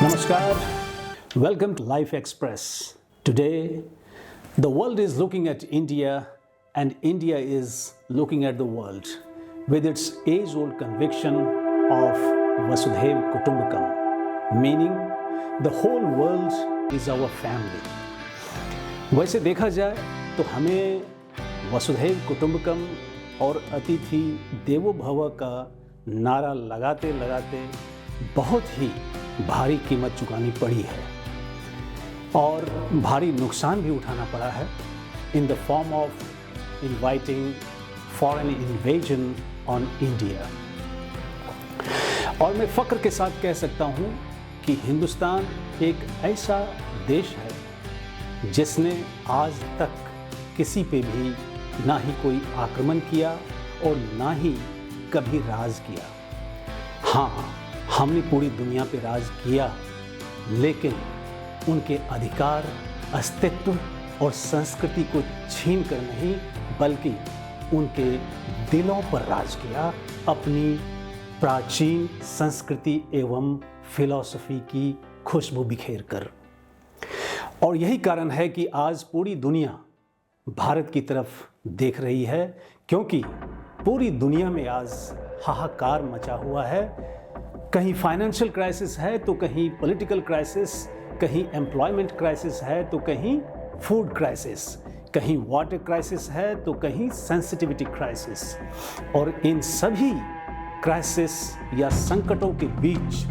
Namaskar. Welcome to Life Express. Today, the world is looking at India and India is looking at the world with its age-old conviction of Vasudhaiv Kutumbakam, meaning the whole world is our family. वैसे देखा जाए तो हमें वसुधैव कुटुंबकम और अतिथि देवो भव का नारा लगाते लगाते बहुत ही भारी कीमत चुकानी पड़ी है और भारी नुकसान भी उठाना पड़ा है in the form of inviting foreign invasion on India. और मैं फ़ख्र के साथ कह सकता हूँ कि हिंदुस्तान एक ऐसा देश है जिसने आज तक किसी पे भी ना ही कोई आक्रमण किया और ना ही कभी राज किया। हाँ, हमने पूरी दुनिया पे राज किया, लेकिन उनके अधिकार, अस्तित्व और संस्कृति को छीन कर नहीं बल्कि उनके दिलों पर राज किया, अपनी प्राचीन संस्कृति एवं फिलॉसफी की खुशबू बिखेर कर। और यही कारण है कि आज पूरी दुनिया भारत की तरफ देख रही है, क्योंकि पूरी दुनिया में आज हाहाकार मचा हुआ है। कहीं फाइनेंशियल क्राइसिस है तो कहीं पॉलिटिकल क्राइसिस, कहीं एम्प्लॉयमेंट क्राइसिस है तो कहीं फूड क्राइसिस, कहीं वाटर क्राइसिस है तो कहीं सेंसिटिविटी क्राइसिस। और इन सभी क्राइसिस या संकटों के बीच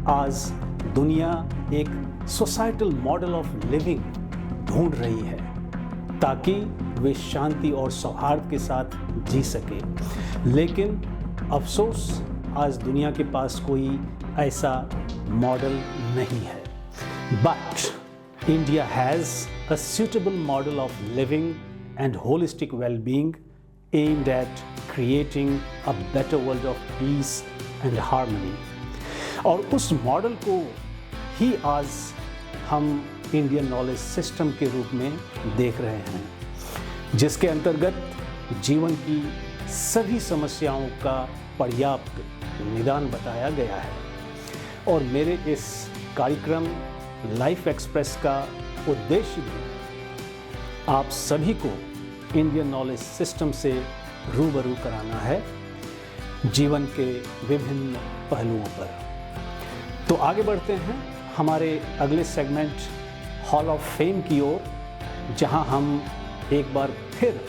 आज दुनिया एक सोसाइटल मॉडल ऑफ लिविंग ढूंढ रही है ताकि वे शांति और सौहार्द के साथ जी सके। लेकिन अफसोस आज दुनिया के पास कोई ऐसा मॉडल नहीं है। But India has a suitable model of living and holistic well-being aimed at creating a better world of peace and harmony. और उस मॉडल को ही आज हम इंडियन नॉलेज सिस्टम के रूप में देख रहे हैं, जिसके अंतर्गत जीवन की सभी समस्याओं का पर्याप्त निदान बताया गया है। और मेरे इस कार्यक्रम लाइफ एक्सप्रेस का उद्देश्य भी आप सभी को इंडियन नॉलेज सिस्टम से रूबरू कराना है जीवन के विभिन्न पहलुओं पर। तो आगे बढ़ते हैं हमारे अगले सेगमेंट हॉल ऑफ फेम की ओर, जहां हम एक बार फिर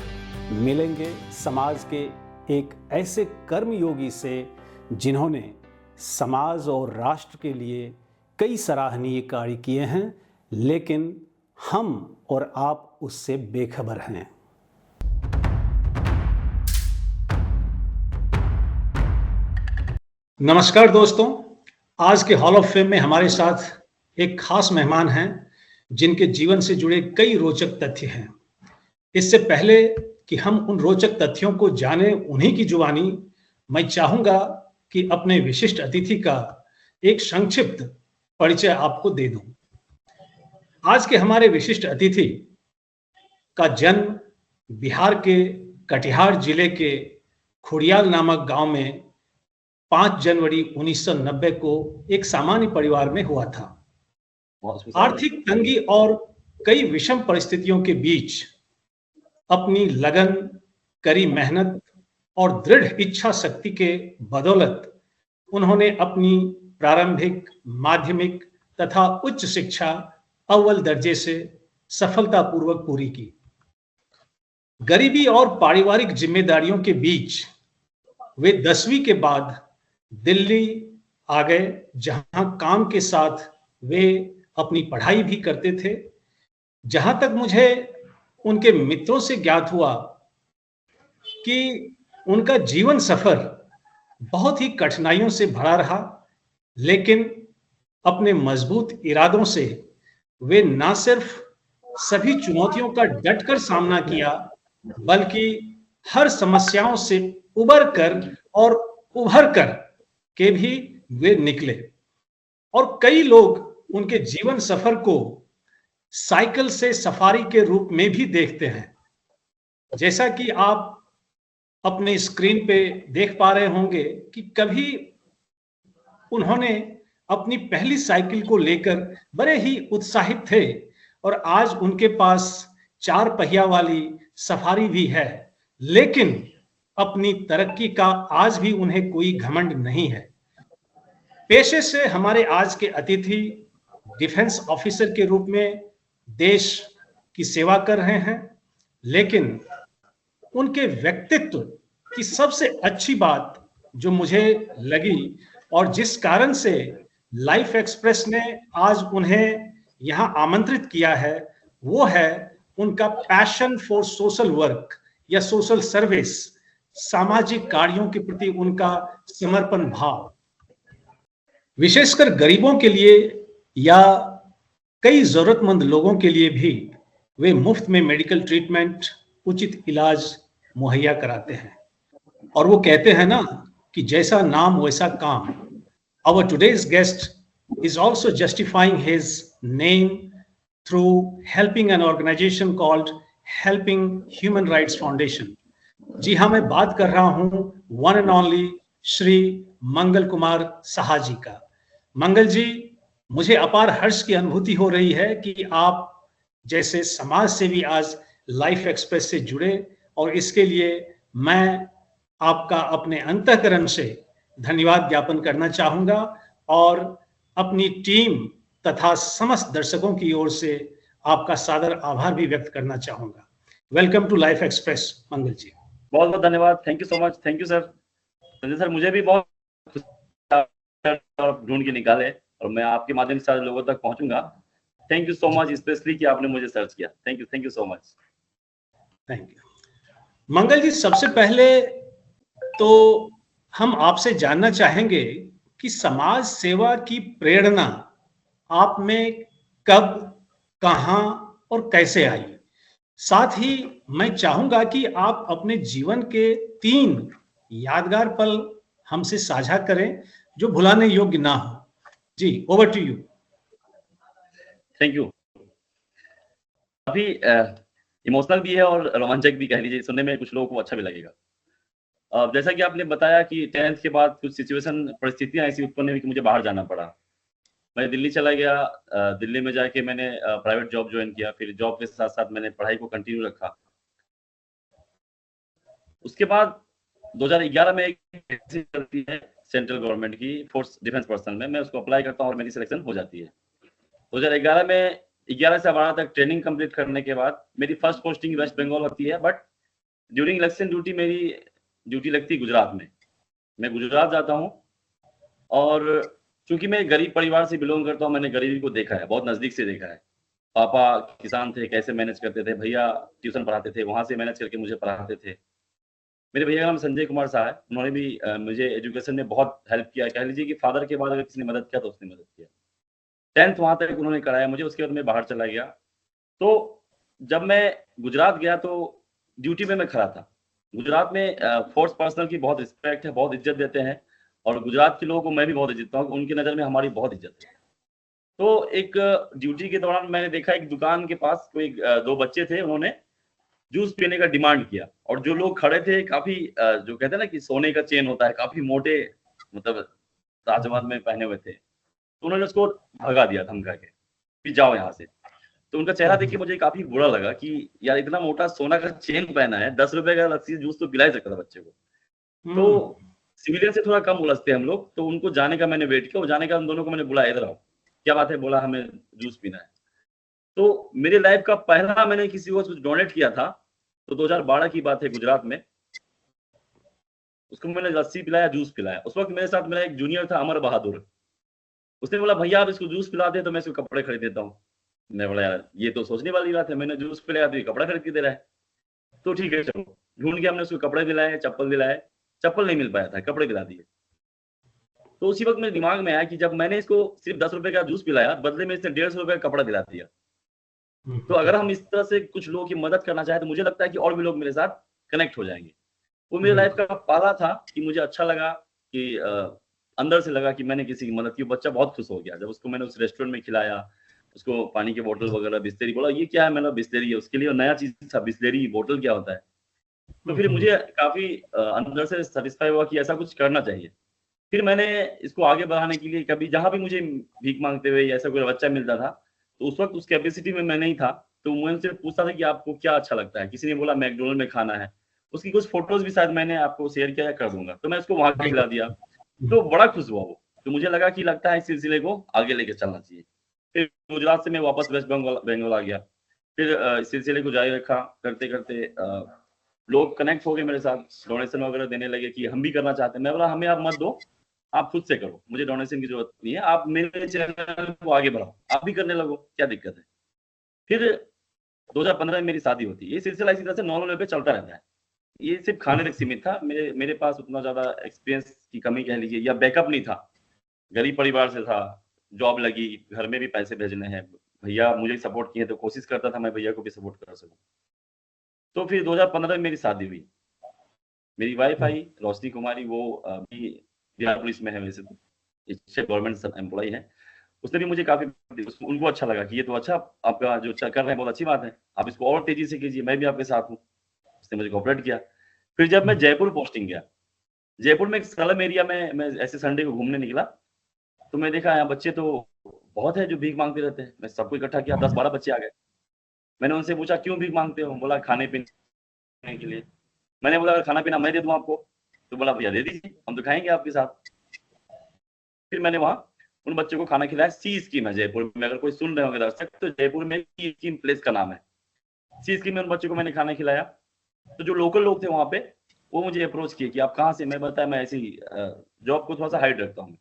मिलेंगे समाज के एक ऐसे कर्मयोगी से जिन्होंने समाज और राष्ट्र के लिए कई सराहनीय कार्य किए हैं, लेकिन हम और आप उससे बेखबर हैं। नमस्कार दोस्तों, आज के हॉल ऑफ फेम में हमारे साथ एक खास मेहमान हैं जिनके जीवन से जुड़े कई रोचक तथ्य हैं। इससे पहले कि हम उन रोचक तथ्यों को जाने उन्हीं की जुबानी, मैं चाहूंगा कि अपने विशिष्ट अतिथि का एक संक्षिप्त परिचय आपको दे दूं। आज के हमारे विशिष्ट अतिथि का जन्म बिहार के कटिहार जिले के खुड़ियाल नामक गांव में 5 जनवरी 1990 को एक सामान्य परिवार में हुआ था। आर्थिक तंगी और कई विषम परिस्थितियों के बीच अपनी लगन, कड़ी मेहनत और दृढ़ इच्छा शक्ति के बदौलत उन्होंने अपनी प्रारंभिक, माध्यमिक तथा उच्च शिक्षा अव्वल दर्जे से सफलतापूर्वक पूरी की। गरीबी और पारिवारिक जिम्मेदारियों के बीच वे 10वीं के बाद दिल्ली आ गए, जहां काम के साथ वे अपनी पढ़ाई भी करते थे। जहां तक मुझे उनके मित्रों से ज्ञात हुआ कि उनका जीवन सफर बहुत ही कठिनाइयों से भरा रहा, लेकिन अपने मजबूत इरादों से वे न सिर्फ सभी चुनौतियों का डटकर सामना किया, बल्कि हर समस्याओं से उबर कर के भी वे निकले। और कई लोग उनके जीवन सफर को साइकिल से सफारी के रूप में भी देखते हैं। जैसा कि आप अपने स्क्रीन पे देख पा रहे होंगे कि कभी उन्होंने अपनी पहली साइकिल को लेकर बड़े ही उत्साहित थे और आज उनके पास 4 पहिया वाली सफारी भी है, लेकिन अपनी तरक्की का आज भी उन्हें कोई घमंड नहीं है। पेशे से हमारे आज के अतिथि डिफेंस ऑफिसर के रूप में देश की सेवा कर रहे हैं, लेकिन उनके व्यक्तित्व की सबसे अच्छी बात जो मुझे लगी और जिस कारण से लाइफ एक्सप्रेस ने आज उन्हें यहां आमंत्रित किया है, वो है उनका पैशन फॉर सोशल वर्क या सोशल सर्विस, सामाजिक कार्यों के प्रति उनका समर्पण भाव। विशेषकर गरीबों के लिए या कई जरूरतमंद लोगों के लिए भी वे मुफ्त में मेडिकल ट्रीटमेंट, उचित इलाज मुहैया कराते हैं। और वो कहते हैं ना कि जैसा नाम वैसा काम। Our today's guest is also justifying his name through helping an organization called Helping Human Rights Foundation. जी हाँ, मैं बात कर रहा हूं वन एंड ओनली श्री मंगल कुमार साहा जी का। मंगल जी, मुझे अपार हर्ष की अनुभूति हो रही है कि आप जैसे समाज सेवी आज लाइफ एक्सप्रेस से जुड़े, और इसके लिए मैं आपका अपने अंतःकरण से धन्यवाद ज्ञापन करना चाहूंगा और अपनी टीम तथा समस्त दर्शकों की ओर से आपका सादर आभार भी व्यक्त करना चाहूंगा। वेलकम टू लाइफ एक्सप्रेस मंगल जी। बहुत बहुत धन्यवाद। Thank you so much. Thank you sir. Sanjay sir, मुझे भी बहुत ढूंढ के निकाले और मैं आपके माध्यम से सारे लोगों तक पहुंचूंगा। Thank you so much, specially कि आपने मुझे सर्च किया। Thank you so much. Thank you Mangal ji. सबसे पहले तो हम आपसे जानना चाहेंगे कि समाज सेवा की प्रेरणा आप में कब, कहां और कैसे आई। साथ ही मैं चाहूंगा कि आप अपने जीवन के 3 यादगार पल हमसे साझा करें जो भुलाने योग्य ना हो। जी, over to you. Thank you. अभी इमोशनल भी है और रोमांचक भी कह लीजिए, सुनने में कुछ लोगों को अच्छा भी लगेगा। जैसा कि आपने बताया कि 10th के बाद कुछ सिचुएशन, परिस्थितियां ऐसी उत्पन्न हुई कि मुझे बाहर जाना पड़ा। मैं दिल्ली चला गया। दिल्ली में जाके मैंने प्राइवेट जॉब ज्वाइन किया। फिर जॉब के साथ साथ मैंने पढ़ाई को कंटिन्यू रखा। उसके बाद 2011 में एक वैकेंसी चलती है सेंट्रल गवर्नमेंट की फोर्स डिफेंस पर्सन में, मैं उसको अप्लाई करता हूँ और मेरी सिलेक्शन हो जाती है। 2011 में 11 से 12 तक ट्रेनिंग कंप्लीट करने के बाद मेरी फर्स्ट पोस्टिंग वेस्ट बंगाल होती है, बट ड्यूरिंग इलेक्शन ड्यूटी मेरी ड्यूटी लगती है गुजरात में। मैं गुजरात जाता हूँ और चूंकि मैं गरीब परिवार से बिलोंग करता हूँ, मैंने गरीबी को देखा है, बहुत नजदीक से देखा है। पापा किसान थे, कैसे मैनेज करते थे, भैया ट्यूशन पढ़ाते थे, वहां से मैनेज करके मुझे पढ़ाते थे। मेरे भैया का नाम संजय कुमार शाह है। उन्होंने भी मुझे एजुकेशन में बहुत हेल्प किया। कह लीजिए कि फादर के बाद अगर किसी ने मदद किया तो उसने मदद किया। 10th वहां तक उन्होंने कराया मुझे। उसके बाद मैं बाहर चला गया। तो जब मैं गुजरात गया तो ड्यूटी में मैं खड़ा था। गुजरात में फोर्स पर्सनल की बहुत रिस्पेक्ट है, बहुत इज्जत देते हैं, और गुजरात के लोगों को मैं भी बहुत इज्जत देता हूँ। उनकी नज़र में हमारी बहुत इज्जत है। तो एक ड्यूटी के दौरान मैंने देखा एक दुकान के पास कोई 2 बच्चे थे, उन्होंने जूस पीने का डिमांड किया, और जो लोग खड़े थे काफी जो कहते हैं ना कि सोने का चेन होता है, काफी मोटे, मतलब राजमहल में पहने हुए थे। तो उन्होंने उसको भगा दिया धमका के कि जाओ यहाँ से। तो उनका चेहरा देख के मुझे काफी बुरा लगा कि यार इतना मोटा सोना का चेन पहना है, 10 रुपए का लस्सी जूस तो पिला ही सकता था बच्चे को। तो सिविलियन से थोड़ा कम उलझते हम लोग। तो उनको जाने का मैंने वेट किया, और जाने का उन दोनों को मैंने बुलाया, इधर आओ, क्या बात है। बोला हमें जूस पीना है। तो मेरे लाइफ का पहला मैंने किसी को कुछ डोनेट किया था, तो 2012 की बात है, गुजरात में। उसको मैंने लस्सी पिलाया, जूस पिलाया। उस वक्त मेरे साथ मेरा एक जूनियर था, अमर बहादुर। उसने बोला भैया आप इसको जूस पिला दे तो मैं इसको कपड़े खरीद देता हूँ। मैं बोला यार ये तो सोचने वाली बात है, मैंने जूस पिलाया तो ये कपड़ा खरीद के दे रहा है। तो ठीक है चलो। ढूंढ के हमने उसको कपड़े दिलाए, चप्पल दिलाए। चप्पल नहीं मिल पाया था, कपड़े दिला दिए। तो उसी वक्त मेरे दिमाग में आया कि जब मैंने इसको सिर्फ 10 रुपए का जूस पिलाया, बदले में इसने 150 रुपए का कपड़ा दिला दिया। तो अगर हम इस तरह से कुछ लोगों की मदद करना चाहें तो मुझे लगता है कि और भी लोग मेरे साथ कनेक्ट हो जाएंगे। वो मेरे लाइफ का पाला था कि मुझे अच्छा लगा कि अंदर से लगा कि मैंने किसी की मदद की। बच्चा बहुत खुश हो गया जब उसको मैंने उस रेस्टोरेंट में खिलाया, उसको पानी की बोतल वगैरह, बिस्लेरी। बोला ये क्या है, मैंने बिस्लेरी है। उसके लिए नया चीज था, बिस्लेरी बोतल क्या होता है। तो फिर मुझे काफी अंदर से सेटिस्फाई हुआ कि ऐसा कुछ करना चाहिए। फिर मैंने इसको आगे बढ़ाने के लिए कभी जहाँ भी मुझे भीख मांगते हुए ऐसा कोई बच्चा मिलता था, तो उस वक्त उस कैपेसिटी में मैं नहीं था, तो मैं उनसे पूछता था कि आपको क्या अच्छा लगता है? किसी ने बोला मैकडॉनल्ड में खाना है, उसकी कुछ फोटोज भी शायद मैंने आपको शेयर किया या कर दूंगा, तो मैं उसको वहां खिला दिया, तो बड़ा खुश हुआ वो। तो मुझे लगा कि लगता है इस सिलसिले को आगे लेके चलना चाहिए। फिर गुजरात से मैं वापस वेस्ट बंगाल आ गया। फिर इस सिलसिले को जारी रखा, करते करते लोग कनेक्ट हो गए मेरे साथ, डोनेशन वगैरह देने लगे कि हम भी करना चाहते हैं। मैं बोला हमें आप मत दो, आप खुद से करो, मुझे डोनेशन की जरूरत नहीं है, आप मेरे चैनल को आगे बढ़ाओ, आप भी करने लगो, क्या दिक्कत है। फिर 2015 में मेरी शादी होती है। ये सिलसिला इसी तरह से नॉर्मल पे चलता रहता है। ये सिर्फ खाने तक सीमित था। मेरे पास उतना ज्यादा एक्सपीरियंस की कमी कह लीजिए या बैकअप नहीं था, गरीब परिवार से था, जॉब लगी, घर में भी पैसे भेजने हैं, भैया मुझे सपोर्ट किए तो कोशिश करता था मैं भैया को भी सपोर्ट कर सकूं। तो फिर 2015 में मेरी शादी हुई। मेरी वाइफ आई रोशनी कुमारी, वो अभी बिहार पुलिस में है, वैसे तो गवर्नमेंट एम्प्लॉय है। उसने भी मुझे काफी, उनको अच्छा लगा कि ये तो अच्छा आपका जो कर रहे हैं बहुत अच्छी बात है, आप इसको और तेजी से कीजिए, मैं भी आपके साथ हूँ। उसने मुझे कोऑपरेट किया। फिर जब मैं जयपुर पोस्टिंग गया, जयपुर में एक स्लम एरिया में मैं ऐसे संडे को घूमने निकला, तो मैं देखा यहाँ बच्चे तो बहुत है जो भीख मांगते रहते हैं। मैं सबको इकट्ठा किया, 10-12 बच्चे आ गए। मैंने उनसे पूछा क्यों भीख मांगते हो? बोला खाने पीने के लिए। मैंने बोला अगर खाना पीना मैं दे दूं आपको? तो बोला भैया दे दीजिए, हम तो खाएंगे आपके साथ। फिर मैंने वहां उन बच्चों को खाना खिलाया। सी स्कीम है जयपुर में, अगर कोई सुन रहे होंगे दर्शक, तो जयपुर में सी स्कीम प्लेस का नाम है। सी स्कीम में उन बच्चों को मैंने खाना खिलाया। तो जो लोकल लोग थे वहां पे, वो मुझे अप्रोच किए कि आप कहाँ से। मैं बताया मैं ऐसी जॉब को थोड़ा सा हाइड रखता हूँ,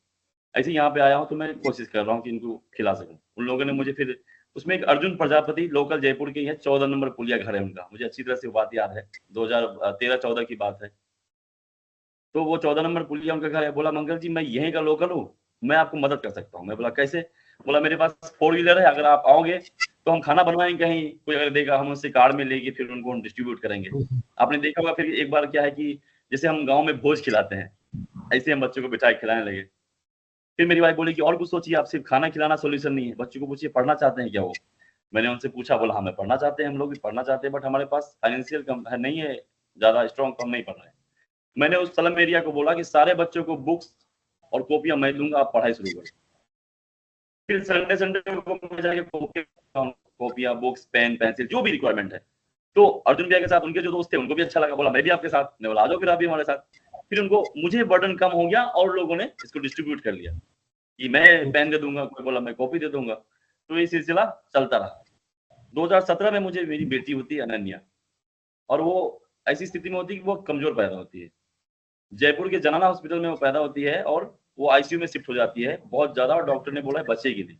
ऐसे यहाँ पे आया हूँ, तो मैं कोशिश कर रहा हूँ कि इनको खिला सकूं। उन लोगों ने मुझे फिर उसमें एक अर्जुन प्रजापति लोकल जयपुर के ही है, 14 नंबर पुलिया घर है उनका, मुझे अच्छी तरह से वो बात याद है, 2013-14 की बात है। तो वो 14 नंबर पुलिया उनका घर है। बोला मंगल जी मैं यहीं का लोकल हूँ, मैं आपको मदद कर सकता हूँ। मैं बोला कैसे? बोला मेरे पास 4 व्हीलर है, अगर आप आओगे तो हम खाना बनवाएंगे, कहीं कोई अगर देगा हम उससे कार्ड में लेके फिर उनको हम डिस्ट्रीब्यूट करेंगे। आपने देखा होगा फिर एक बार क्या है कि जैसे हम गाँव में भोज खिलाते हैं, ऐसे हम बच्चों को बिठाए खिलाने लगे। फिर मेरी वाइफ बोली कि और कुछ सोचिए, आप सिर्फ खाना खिलाना सोल्यूशन नहीं है, बच्चों को पूछिए पढ़ना चाहते हैं क्या वो। मैंने उनसे पूछा, बोला हाँ मैं पढ़ना चाहते हैं, हम लोग भी पढ़ना चाहते हैं, बट हमारे पास फाइनेंशियल नहीं है ज्यादा स्ट्रॉन्ग, तो हम नहीं पढ़ रहे हैं। मैंने उस स्लम एरिया को बोला कि सारे बच्चों को बुक्स और कॉपियां मैं दूंगा, आप पढ़ाई शुरू करो। फिर संडे संडे को मैं जाके कॉपियां, बुक्स, पेन, पेंसिल, जो भी रिक्वायरमेंट है। तो अर्जुन भैया के साथ उनके जो दोस्त थे उनको भी अच्छा लगा, बोला मैं भी आपके साथ। मैं बोला आ जाओ फिर आप भी हमारे साथ। फिर उनको, मुझे बर्डन कम हो गया और लोगों ने इसको डिस्ट्रीब्यूट कर लिया कि मैं पेन दे दूंगा, कोई बोला मैं कॉपी दे दूंगा। तो ये सिलसिला चलता रहा। 2017 में मुझे मेरी बेटी होती है अनन्या, और वो ऐसी स्थिति में होती है कि वो कमजोर पैदा होती है। जयपुर के जनाना हॉस्पिटल में वो पैदा होती है और वो आईसीयू में शिफ्ट हो जाती है बहुत ज्यादा, और डॉक्टर ने बोला है बचेगी नहीं।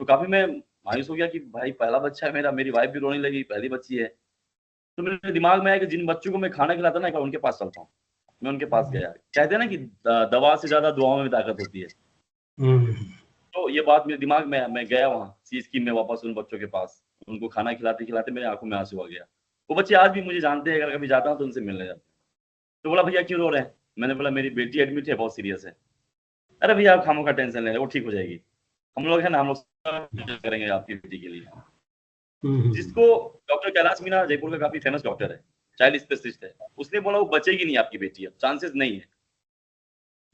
तो काफी मैं मायूस हो गया कि भाई पहला बच्चा है मेरा, मेरी वाइफ भी रोने लगी, पहली बच्ची है। तो मेरे दिमाग में आया कि जिन बच्चों को मैं खाना खिलाता ना, उनके पास चलता हूँ। मैं उनके पास गया। कहते हैं ना कि दवा से ज्यादा दुआओं में ताकत होती है। तो ये बात मेरे दिमाग में, मैं गया वहाँ सी स्कीम में वापस उन बच्चों के पास। उनको खाना खिलाते खिलाते मेरे आंखों में आंसू आ गया। वो बच्चे आज भी मुझे जानते हैं, अगर कभी जाता हूँ तो उनसे मिलने जाता हूँ। तो बोला भैया क्यों रो रहे हैं? मैंने बोला मेरी बेटी एडमिट है, बहुत सीरियस है। अरे भैया आप खामों का टेंशन ले रहे, वो ठीक हो जाएगी, हम लोग है ना, हम लोग सब करेंगे आपकी बेटी के लिए। जिसको डॉक्टर कैलाश मीना जयपुर का काफी फेमस डॉक्टर है, चाइल्ड स्पेशलिस्ट है, उसने बोला वो बचेगी नहीं आपकी बेटी, अब चांसेस नहीं है।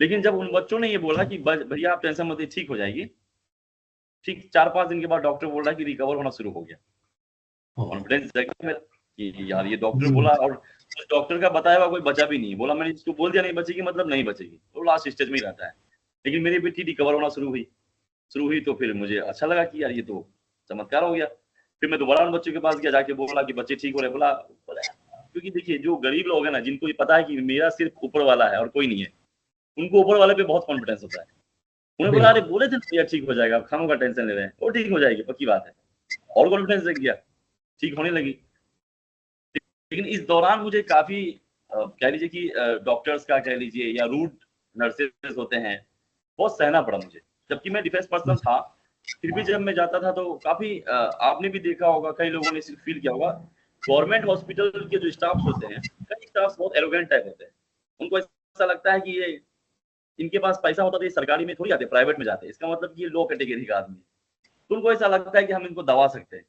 लेकिन जब उन बच्चों ने ये बोला कि भैया आप टेंशन मत, ठीक हो जाएगी, ठीक 4-5 दिन के बाद डॉक्टर बोल रहा है कि रिकवर होना शुरू हो गया। कॉन्फिडेंस जगा मेरा कि यार ये डॉक्टर बोला, और उस डॉक्टर का बताया हुआ कोई बचा भी नहीं। बोला मैंने इसको बोल दिया नहीं बचेगी मतलब नहीं बचेगी, तो लास्ट स्टेज में ही रहता है। लेकिन मेरी बेटी रिकवर होना शुरू हुई तो फिर मुझे अच्छा लगा कि यार ये तो चमत्कार हो गया। फिर मैं दोबारा उन बच्चों के पास गया, जाके बोला कि बच्चे ठीक हो रहे। बोला क्योंकि देखिए जो गरीब लोग हैं ना, जिनको ये पता है कि मेरा सिर्फ ऊपर वाला है और कोई नहीं है, उनको ऊपर वाले पे बहुत कॉन्फिडेंस होता है। उन्हें बोला अरे बोले थे भैया ठीक हो जाएगा, आप खानों का टेंशन ले रहे हैं, वो ठीक हो जाएगी पक्की बात है। और कॉन्फिडेंस लग गया, ठीक होने लगी। लेकिन इस दौरान मुझे काफी कह लीजिए कि डॉक्टर्स का कह लीजिए या रूड नर्सेज होते हैं, बहुत सहना पड़ा मुझे। जबकि मैं डिफेंस पर्सन था, फिर भी जब मैं जाता था तो काफी आपने भी देखा होगा, कई लोगों ने सिर्फ फील किया होगा, गवर्नमेंट हॉस्पिटल के जो स्टाफ होते हैं, कई स्टाफ बहुत एरोगेंट टाइप होते हैं। उनको ऐसा लगता है कि ये इनके पास पैसा होता तो ये सरकारी में थोड़ी आते, प्राइवेट में जाते, इसका मतलब कि ये लो कैटेगरी का आदमी। तो उनको ऐसा लगता है कि हम इनको दबा सकते हैं।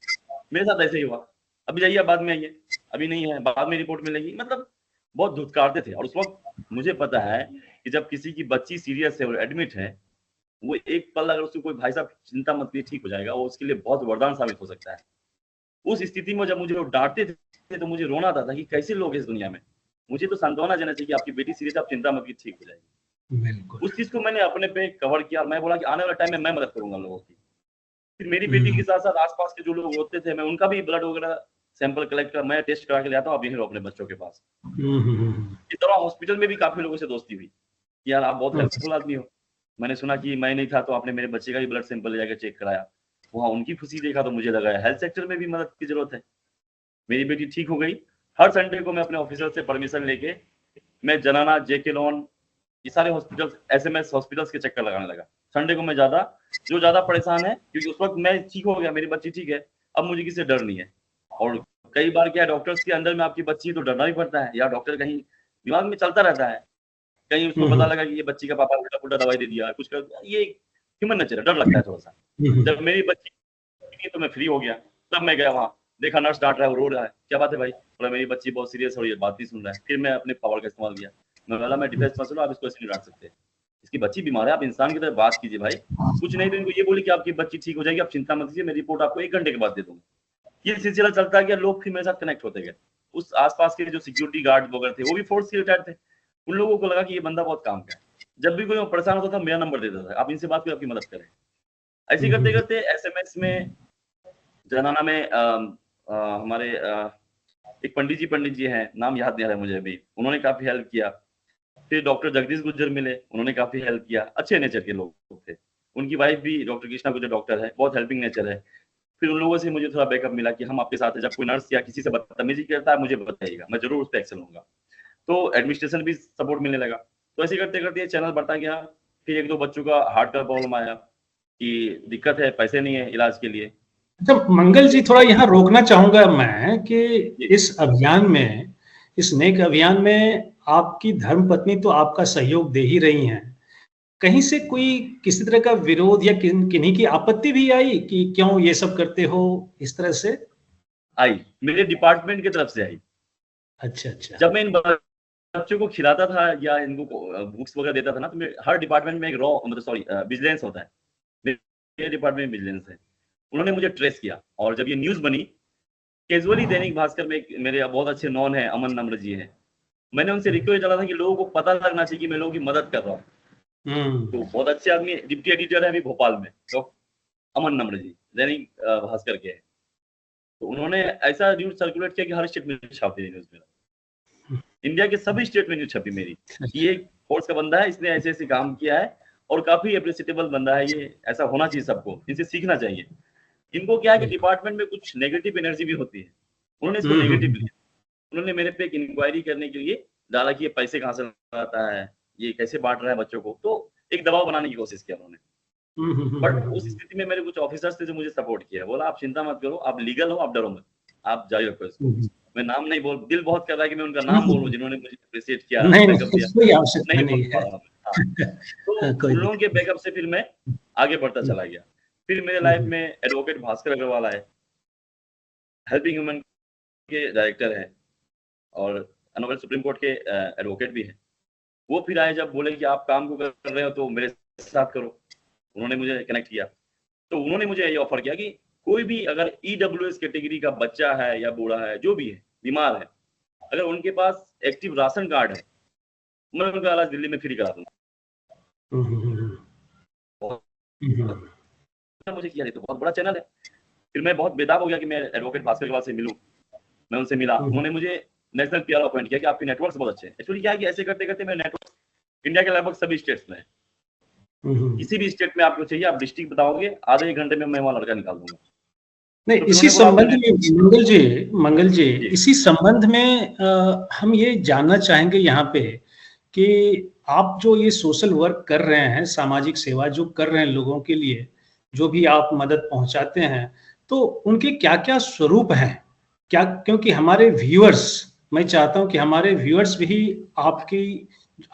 मेरे साथ ऐसे ही हुआ, अभी जाइए बाद में आइए, अभी नहीं है बाद में रिपोर्ट मिलेगी। मतलब बहुत धुतकारते थे। और उस वक्त मुझे पता है कि जब किसी की बच्ची सीरियस है और एडमिट है, वो एक पल अगर उसको कोई भाई साहब चिंता मत कीजिए ठीक हो जाएगा, वो उसके लिए बहुत वरदान साबित हो सकता है। उस स्थिति में जब मुझे वो डांटते थे तो मुझे रोना आता था कि कैसे लोग हैं इस दुनिया में। मुझे तो सांत्वना देना चाहिए कि आपकी बेटी सीरियस है, आप चिंता मत कीजिए ठीक हो जाएगी। बिल्कुल। उस चीज को मैंने अपने पे कवर किया और मैं बोला कि आने वाले टाइम में मैं मदद करूंगा लोगों की। फिर मेरी बेटी के साथ साथ आसपास के जो लोग होते थे, मैं उनका भी ब्लड वगैरह सैंपल कलेक्ट कर मैं टेस्ट करा के ले आता हूँ, आप यहीं रहो अपने बच्चों के पास। इस तरह हॉस्पिटल में भी काफी लोगों से दोस्ती हुई कि यार आप बहुत हेल्पफुल आदमी हो। मैंने सुना कि मैं नहीं था तो आपने मेरे बच्चे का भी ब्लड सैंपल ले जाकर चेक कराया। वहाँ उनकी खुशी देखा तो मुझे लगा हेल्थ सेक्टर में भी मदद की जरूरत है। मेरी बेटी ठीक हो गई। हर संडे को मैं अपने ऑफिसर से परमिशन लेके मैं जनाना, जेके लॉन, ये सारे हॉस्पिटल्स, एसएमएस हॉस्पिटल्स के चक्कर लगाने लगा। संडे को मैं जो ज्यादा परेशान है, क्योंकि उस वक्त मैं ठीक हो गया, मेरी बच्ची ठीक है, अब मुझे किसी से डर नहीं है। और कई बार क्या है, डॉक्टर्स के अंदर में आपकी बच्ची है तो डरना भी पड़ता है, या डॉक्टर कहीं दिमाग में चलता रहता है, कहीं उसको पता लगा कि ये बच्ची का पापा उल्टा पुल्टा दवाई दे दिया, कुछ कर, ये ह्यूमन नेचर है, डर लगता है थोड़ा सा। जब मेरी बच्ची तो मैं फ्री हो गया, तब मैं गया वहाँ, देखा नर्स डांट रहा है, वो रो रहा है, क्या बात है भाई, बोला मेरी बच्ची बहुत सीरियस हो रही है, बात नहीं सुन रहा है। फिर मैं अपने पावर का इस्तेमाल किया, मैं बोला मैं डिफेंस पर्सन हूं, आप इसको ऐसे नहीं डांट सकते, इसकी बच्ची बीमार है, आप इंसान की तरह बात कीजिए भाई। कुछ नहीं तो इनको ये बोली कि आपकी बच्ची ठीक हो जाएगी, आप चिंता मत कीजिए, मैं रिपोर्ट आपको 1 घंटे के बाद दे दूंगा। ये सिलसिला चलता गया, लोग फिर मेरे साथ कनेक्ट होते गए। उस आसपास के जो सिक्योरिटी गार्ड वगैरह थे वो भी फोर्स से रिटायर्ड थे, उन लोगों को लगा कि ये बंदा बहुत काम का है। जब भी कोई परेशान होता था मेरा नंबर देता था, आप इनसे बात करें, आपकी मदद करें। ऐसे करते करते एसएमएस में, जनाना में हमारे एक पंडित जी हैं, नाम याद नहीं आ रहा मुझे अभी, उन्होंने काफी हेल्प किया। फिर डॉक्टर जगदीश गुज्जर मिले, उन्होंने काफी हेल्प किया, अच्छे नेचर के लोग थे। उनकी वाइफ भी डॉक्टर कृष्णा गुज्जर डॉक्टर है, बहुत हेल्पिंग नेचर है। फिर उन लोगों से मुझे थोड़ा बैकअप मिला कि हम आपके साथ हैं, जब कोई नर्स या किसी से बदतमीजी करता है मुझे बताइएगा, मैं जरूर उस पर एक्शन लूंगा। तो एडमिनिस्ट्रेशन भी सपोर्ट मिलने लगा। तो ऐसे करते करते ये चैनल बढ़ता गया। फिर 1-2 बच्चों का हार्ट का प्रॉब्लम आया कि दिक्कत है, पैसे नहीं है इलाज के लिए। अच्छा मंगल जी, थोड़ा यहाँ रोकना चाहूंगा मैं कि इस अभियान में, इस नेक अभियान में आपकी धर्मपत्नी तो आपका सहयोग दे ही रही हैं, कहीं से कोई किसी तरह का विरोध या किन्हीं की आपत्ति भी आई कि क्यों ये सब करते हो, इस तरह से? आई, मेरे डिपार्टमेंट की तरफ से आई। अच्छा अच्छा। जब मैं इन बच्चों को खिलाता था या इनको बुक्स वगैरह देता था ना, तो हर डिपार्टमेंट में एक विजिलेंस होता है, मेरे डिपार्टमेंट में विजिलेंस है। उन्होंने मुझे ट्रेस किया, और जब ये न्यूज बनी, कैजुअली दैनिक भास्कर में मेरे बहुत अच्छे नॉन है, अमन नम्र जी हैं, मैंने उनसे रिक्वेस्ट डाला था कि लोगों को पता लगना चाहिए कि मैं लोगों की मदद कर रहा हूँ। तो बहुत अच्छे आदमी, डिप्टी एडिटर है अभी भोपाल में, डॉक्टर अमन नम्र जी, दैनिक भास्कर के हैं। तो उन्होंने ऐसा न्यूज सर्कुलेट किया कि हर स्टेट में छाप दी न्यूज मेरा, इंडिया के सभी स्टेट में न्यूज छपी मेरी, ये फोर्स का बंदा है, इसने ऐसे ऐसे काम किया है, और काफी एप्रिसिएटेबल बंदा है ये, ऐसा होना चाहिए सबको, इनसे सीखना चाहिए। इनको क्या है कि डिपार्टमेंट में कुछ नेगेटिव एनर्जी भी होती है, उन्होंने इसको नेगेटिव लिया। उन्होंने मेरे पे एक इंक्वायरी करने के लिए डाला कि ये पैसे कहाँ से लाता है, ये कैसे बांट रहा है बच्चों को, तो एक दबाव बनाने की कोशिश किया उन्होंने। बट उस स्थिति में मेरे कुछ ऑफिसर्स थे जो मुझे सपोर्ट किया, बोला आप चिंता मत करो, आप लीगल हो, आप डरो मत, आप जारी रखो इसको। मैं नाम नहीं बोल, दिल बहुत कर रहा है कि मैं उनका नाम बोलूं जिन्होंने मुझे अप्रिशिएट किया, बैकअप दिया, कोई आवश्यकता नहीं है। तो उन लोगों के बैकअप से फिर मैं आगे बढ़ता चला गया। फिर मेरे लाइफ में एडवोकेट भास्कर अग्रवाल आए, हेल्पिंग ह्यूमन के डायरेक्टर हैं और ऑनरेबल सुप्रीम कोर्ट के एडवोकेट भी हैं। वो फिर आए, जब बोले कि आप काम को कर रहे हो तो मेरे साथ करो, उन्होंने मुझे कनेक्ट किया। तो उन्होंने मुझे ये ऑफर किया कि कोई भी अगर ईडब्ल्यूएस कैटेगरी का बच्चा है या बूढ़ा है, जो भी है, बीमार है, अगर उनके पास एक्टिव राशन कार्ड है, मैं उनका इलाज दिल्ली में फ्री करा दूंगा। मुझे किया तो बहुत बड़ा चैनल है। फिर मैं बहुत बेताब हो गया कि मैं एडवोकेट भास्कर के पास से मिलूं। मैं उनसे मिला, उन्होंने मुझे नेशनल पीआर अपॉइंट किया कि आपके नेटवर्क्स बहुत अच्छे हैं। एक्चुअली क्या है कि ऐसे करते करते मेरे नेटवर्क इंडिया के लगभग सभी स्टेट्स में है। किसी भी स्टेट में आपको चाहिए, आप डिस्ट्रिक्ट बताओगे, आधे 1 घंटे में मैं वहां लड़का निकाल दूंगा। नहीं, तो इसी संबंध में मंगल जी, इसी संबंध में हम ये जानना चाहेंगे यहाँ पे कि आप जो ये सोशल वर्क कर रहे हैं, सामाजिक सेवा जो कर रहे हैं लोगों के लिए, जो भी आप मदद पहुंचाते हैं, तो उनके क्या-क्या स्वरूप हैं? क्या, क्योंकि हमारे व्यूअर्स, मैं चाहता हूं कि हमारे व्यूअर्स भी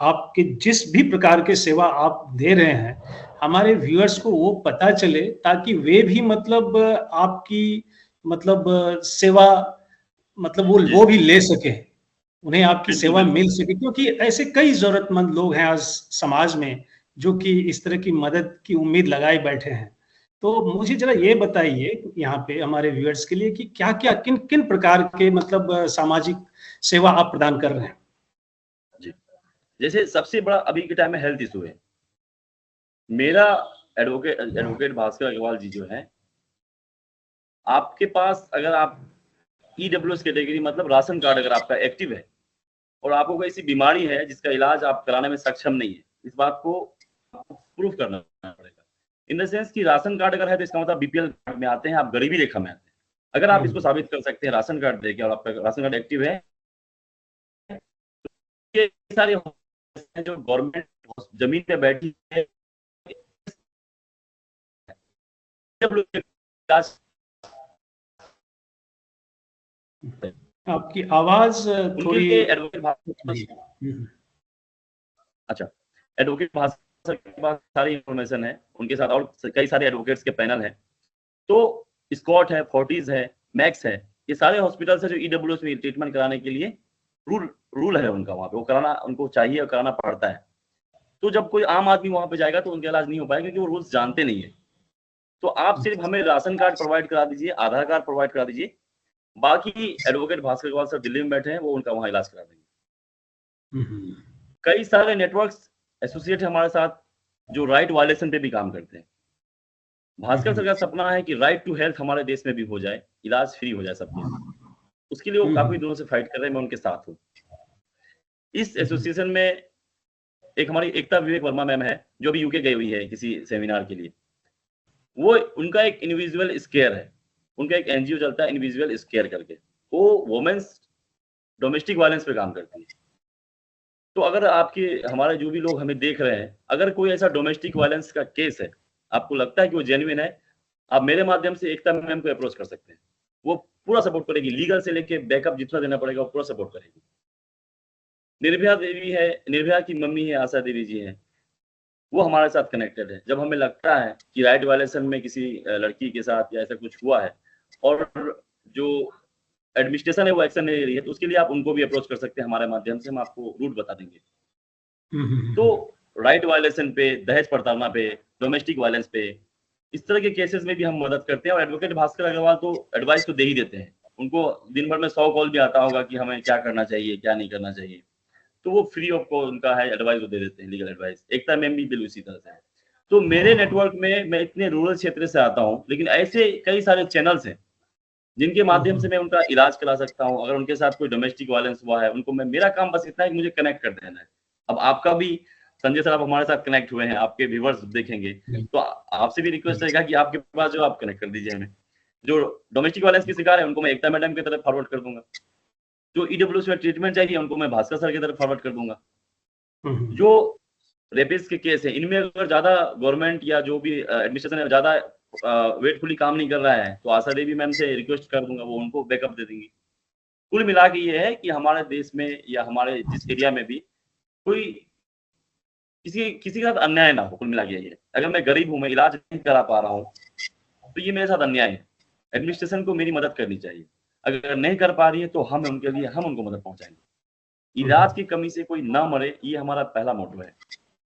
आपके जिस भी प्रकार के सेवा आप दे रहे हैं, हमारे व्यूअर्स को वो पता चले, ताकि वे भी मतलब आपकी मतलब सेवा मतलब वो भी ले सके। उन्हें आपकी बिल्कुल, सेवा बिल्कुल। मिल सके, क्योंकि ऐसे कई जरूरतमंद लोग हैं आज समाज में जो कि इस तरह की मदद की उम्मीद लगाए बैठे हैं। तो मुझे जरा ये बताइए यहाँ पे हमारे व्यूअर्स के लिए कि क्या-क्या किन-किन प्रकार के मतलब सामाजिक सेवा आप प्रदान कर रहे हैं? जी। जैसे सबसे बड़ा अभी के टाइम में हेल्थ इश्यू है। मेरा एडवोकेट भास्कर अग्रवाल जी जो हैं, आपके पास अगर आप ईडब्ल्यूएस कैटेगरी मतलब राशन कार्ड अगर आपका एक्टिव है और आपको कोई ऐसी बीमारी है जिसका इलाज आप कराने में सक्षम नहीं है, इस बात को आपको प्रूव करना पड़ेगा। इन द सेंस कि राशन कार्ड अगर है तो इसका मतलब बीपीएल कार्ड में आते हैं, आप गरीबी रेखा में आते हैं। अगर आप इसको हुँ, साबित कर सकते हैं राशन कार्ड देके और आपका राशन कार्ड एक्टिव है, ये सारे हैं जो गवर्नमेंट जमीन पे बैठी है, ईडब्ल्यूएस इलाज आपकी आवाज़ उनके थोड़ी लिए एडवोकेट भास्कर जी। हुँ, अच्छा, एडवोकेट भास्कर के पास सारी इन्फॉर्मेशन है, उनके साथ और कई सारे एडवोकेट्स के पैनल हैं। तो स्कॉट है, फोर्टिस है, मैक्स है, ये सारे हॉस्पिटल्स हैं जो ईडब्ल्यूएस में ट्रीटमेंट कराने के लिए रूल रूल है उनका वहाँ पे, वो कराना उनको चाहिए और कराना पड़ता है। तो जब कोई आम आदमी वहाँ पे जाएगा तो उनका इलाज नहीं हो पाएगा क्योंकि वो रूल्स जानते नहीं है। तो आप सिर्फ हमें राशन कार्ड प्रोवाइड करा दीजिए, आधार कार्ड प्रोवाइड करा दीजिए, बाकी एडवोकेट भास्कर अग्रवाल सर दिल्ली में बैठे हैं, वो उनका वहाँ इलाज करा देंगे। हुँ, हुँ। कई सारे नेटवर्क्स एसोसिएट है हमारे साथ, जो राइट वायलेशन पे भी काम करते हैं। हुँ, भास्कर सर हुँ। का सपना है कि राइट टू हेल्थ हमारे देश में भी हो जाए, इलाज फ्री हो जाए सबके लिए। उसके लिए वो हुँ, काफ़ी हुँ। दिनों से फाइट कर रहे हैं, मैं उनके साथ हूँ। इस हुँ, हुँ। एसोसिएशन में एक हमारी एकता विवेक वर्मा मैम है, जो अभी यूके गई हुई है किसी सेमिनार के लिए। वो उनका एक इंडिविजुअल स्केयर है। उनका एक एनजीओ चलता है इंडिविजुअल स्केयर करके। वो वुमेन्स डोमेस्टिक वायलेंस पे काम करती है। तो अगर आपके हमारे जो भी लोग हमें देख रहे हैं, अगर कोई ऐसा डोमेस्टिक वायलेंस का केस है, आपको लगता है कि वो जेन्युइन है, आप मेरे माध्यम से एकता मैम को अप्रोच कर सकते हैं। वो पूरा सपोर्ट करेगी, लीगल से लेके बैकअप जितना देना पड़ेगा वो पूरा सपोर्ट करेगी। निर्भया देवी है, निर्भया की मम्मी है आशा देवी जी हैं, वो हमारे साथ कनेक्टेड है। जब हमें लगता है कि राइट वायलेशन में किसी लड़की के साथ या ऐसा कुछ हुआ है और जो एडमिनिस्ट्रेशन है वो एक्शन नहीं ले रही है, तो उसके लिए आप उनको भी अप्रोच कर सकते हैं हमारे माध्यम से, हम आपको रूट बता देंगे। हुँ, हुँ, हुँ, तो हुँ। राइट वायलेशन पे, दहेज प्रताड़ना पे, डोमेस्टिक वायलेंस पे, इस तरह के केसेस में भी हम मदद करते हैं और एडवोकेट भास्कर अग्रवाल तो एडवाइस तो दे ही देते हैं। उनको दिन भर में 100 कॉल भी आता होगा कि हमें क्या करना चाहिए, क्या नहीं करना चाहिए। तो वो फ्री ऑफ कॉस्ट उनका है एडवाइस वो दे देते हैं, लीगल एडवाइस। एकता मैम भी बिल्कुल इसी तरह से है। तो मेरे नेटवर्क में मैं इतने रूरल क्षेत्र से आता हूँ, लेकिन ऐसे कई सारे चैनल्स हैं, जिनके हुँ, माध्यम से हुँ। मैं उनका इलाज करा सकता हूँ। अगर उनके साथ कोई डोमेस्टिक वायलेंस हुआ है, उनको मैं मेरा काम बस इतना है कि मुझे कनेक्ट कर देना है। अब आपका भी संजय सर आप हमारे साथ कनेक्ट हुए हैं, आपके व्यूअर्स देखेंगे, जी, तो आपसे भी रिक्वेस्ट जी। रहेगा कि आपके पास जो आप कनेक्ट कर दीजिए हमें। जो डोमेस्टिक वायलेंस के शिकार है, उनको मैं एकता मैडम की तरफ फॉरवर्ड कर दूँगा। जो ईडब्ल्यूएस में ट्रीटमेंट चाहिए, उनको मैं भास्कर सर की तरफ फॉरवर्ड कर दूँगा। हुँ, हुँ। जो रेपिस्ट के केस है, इनमें अगर ज़्यादा गवर्नमेंट या जो भी एडमिनिस्ट्रेशन है ज़्यादा वेटफुली काम नहीं कर रहा है, तो आशा देवी मैम से रिक्वेस्ट कर दूँगा, वो उनको बैकअप दे देंगी। कुल मिला के ये है कि हमारे देश में या हमारे जिस एरिया में भी कोई किसी किसी के साथ अन्याय ना हो, कुल मिला के यही है। अगर मैं गरीब हूँ, मैं इलाज नहीं करा पा रहा हूँ, तो ये मेरे साथ अन्याय है। एडमिनिस्ट्रेशन को मेरी मदद करनी चाहिए। अगर नहीं कर पा रही है, तो हम उनको मदद पहुँचाएँगे। हुँ, इलाज हुँ। की कमी से कोई ना मरे, ये हमारा पहला मोटो है।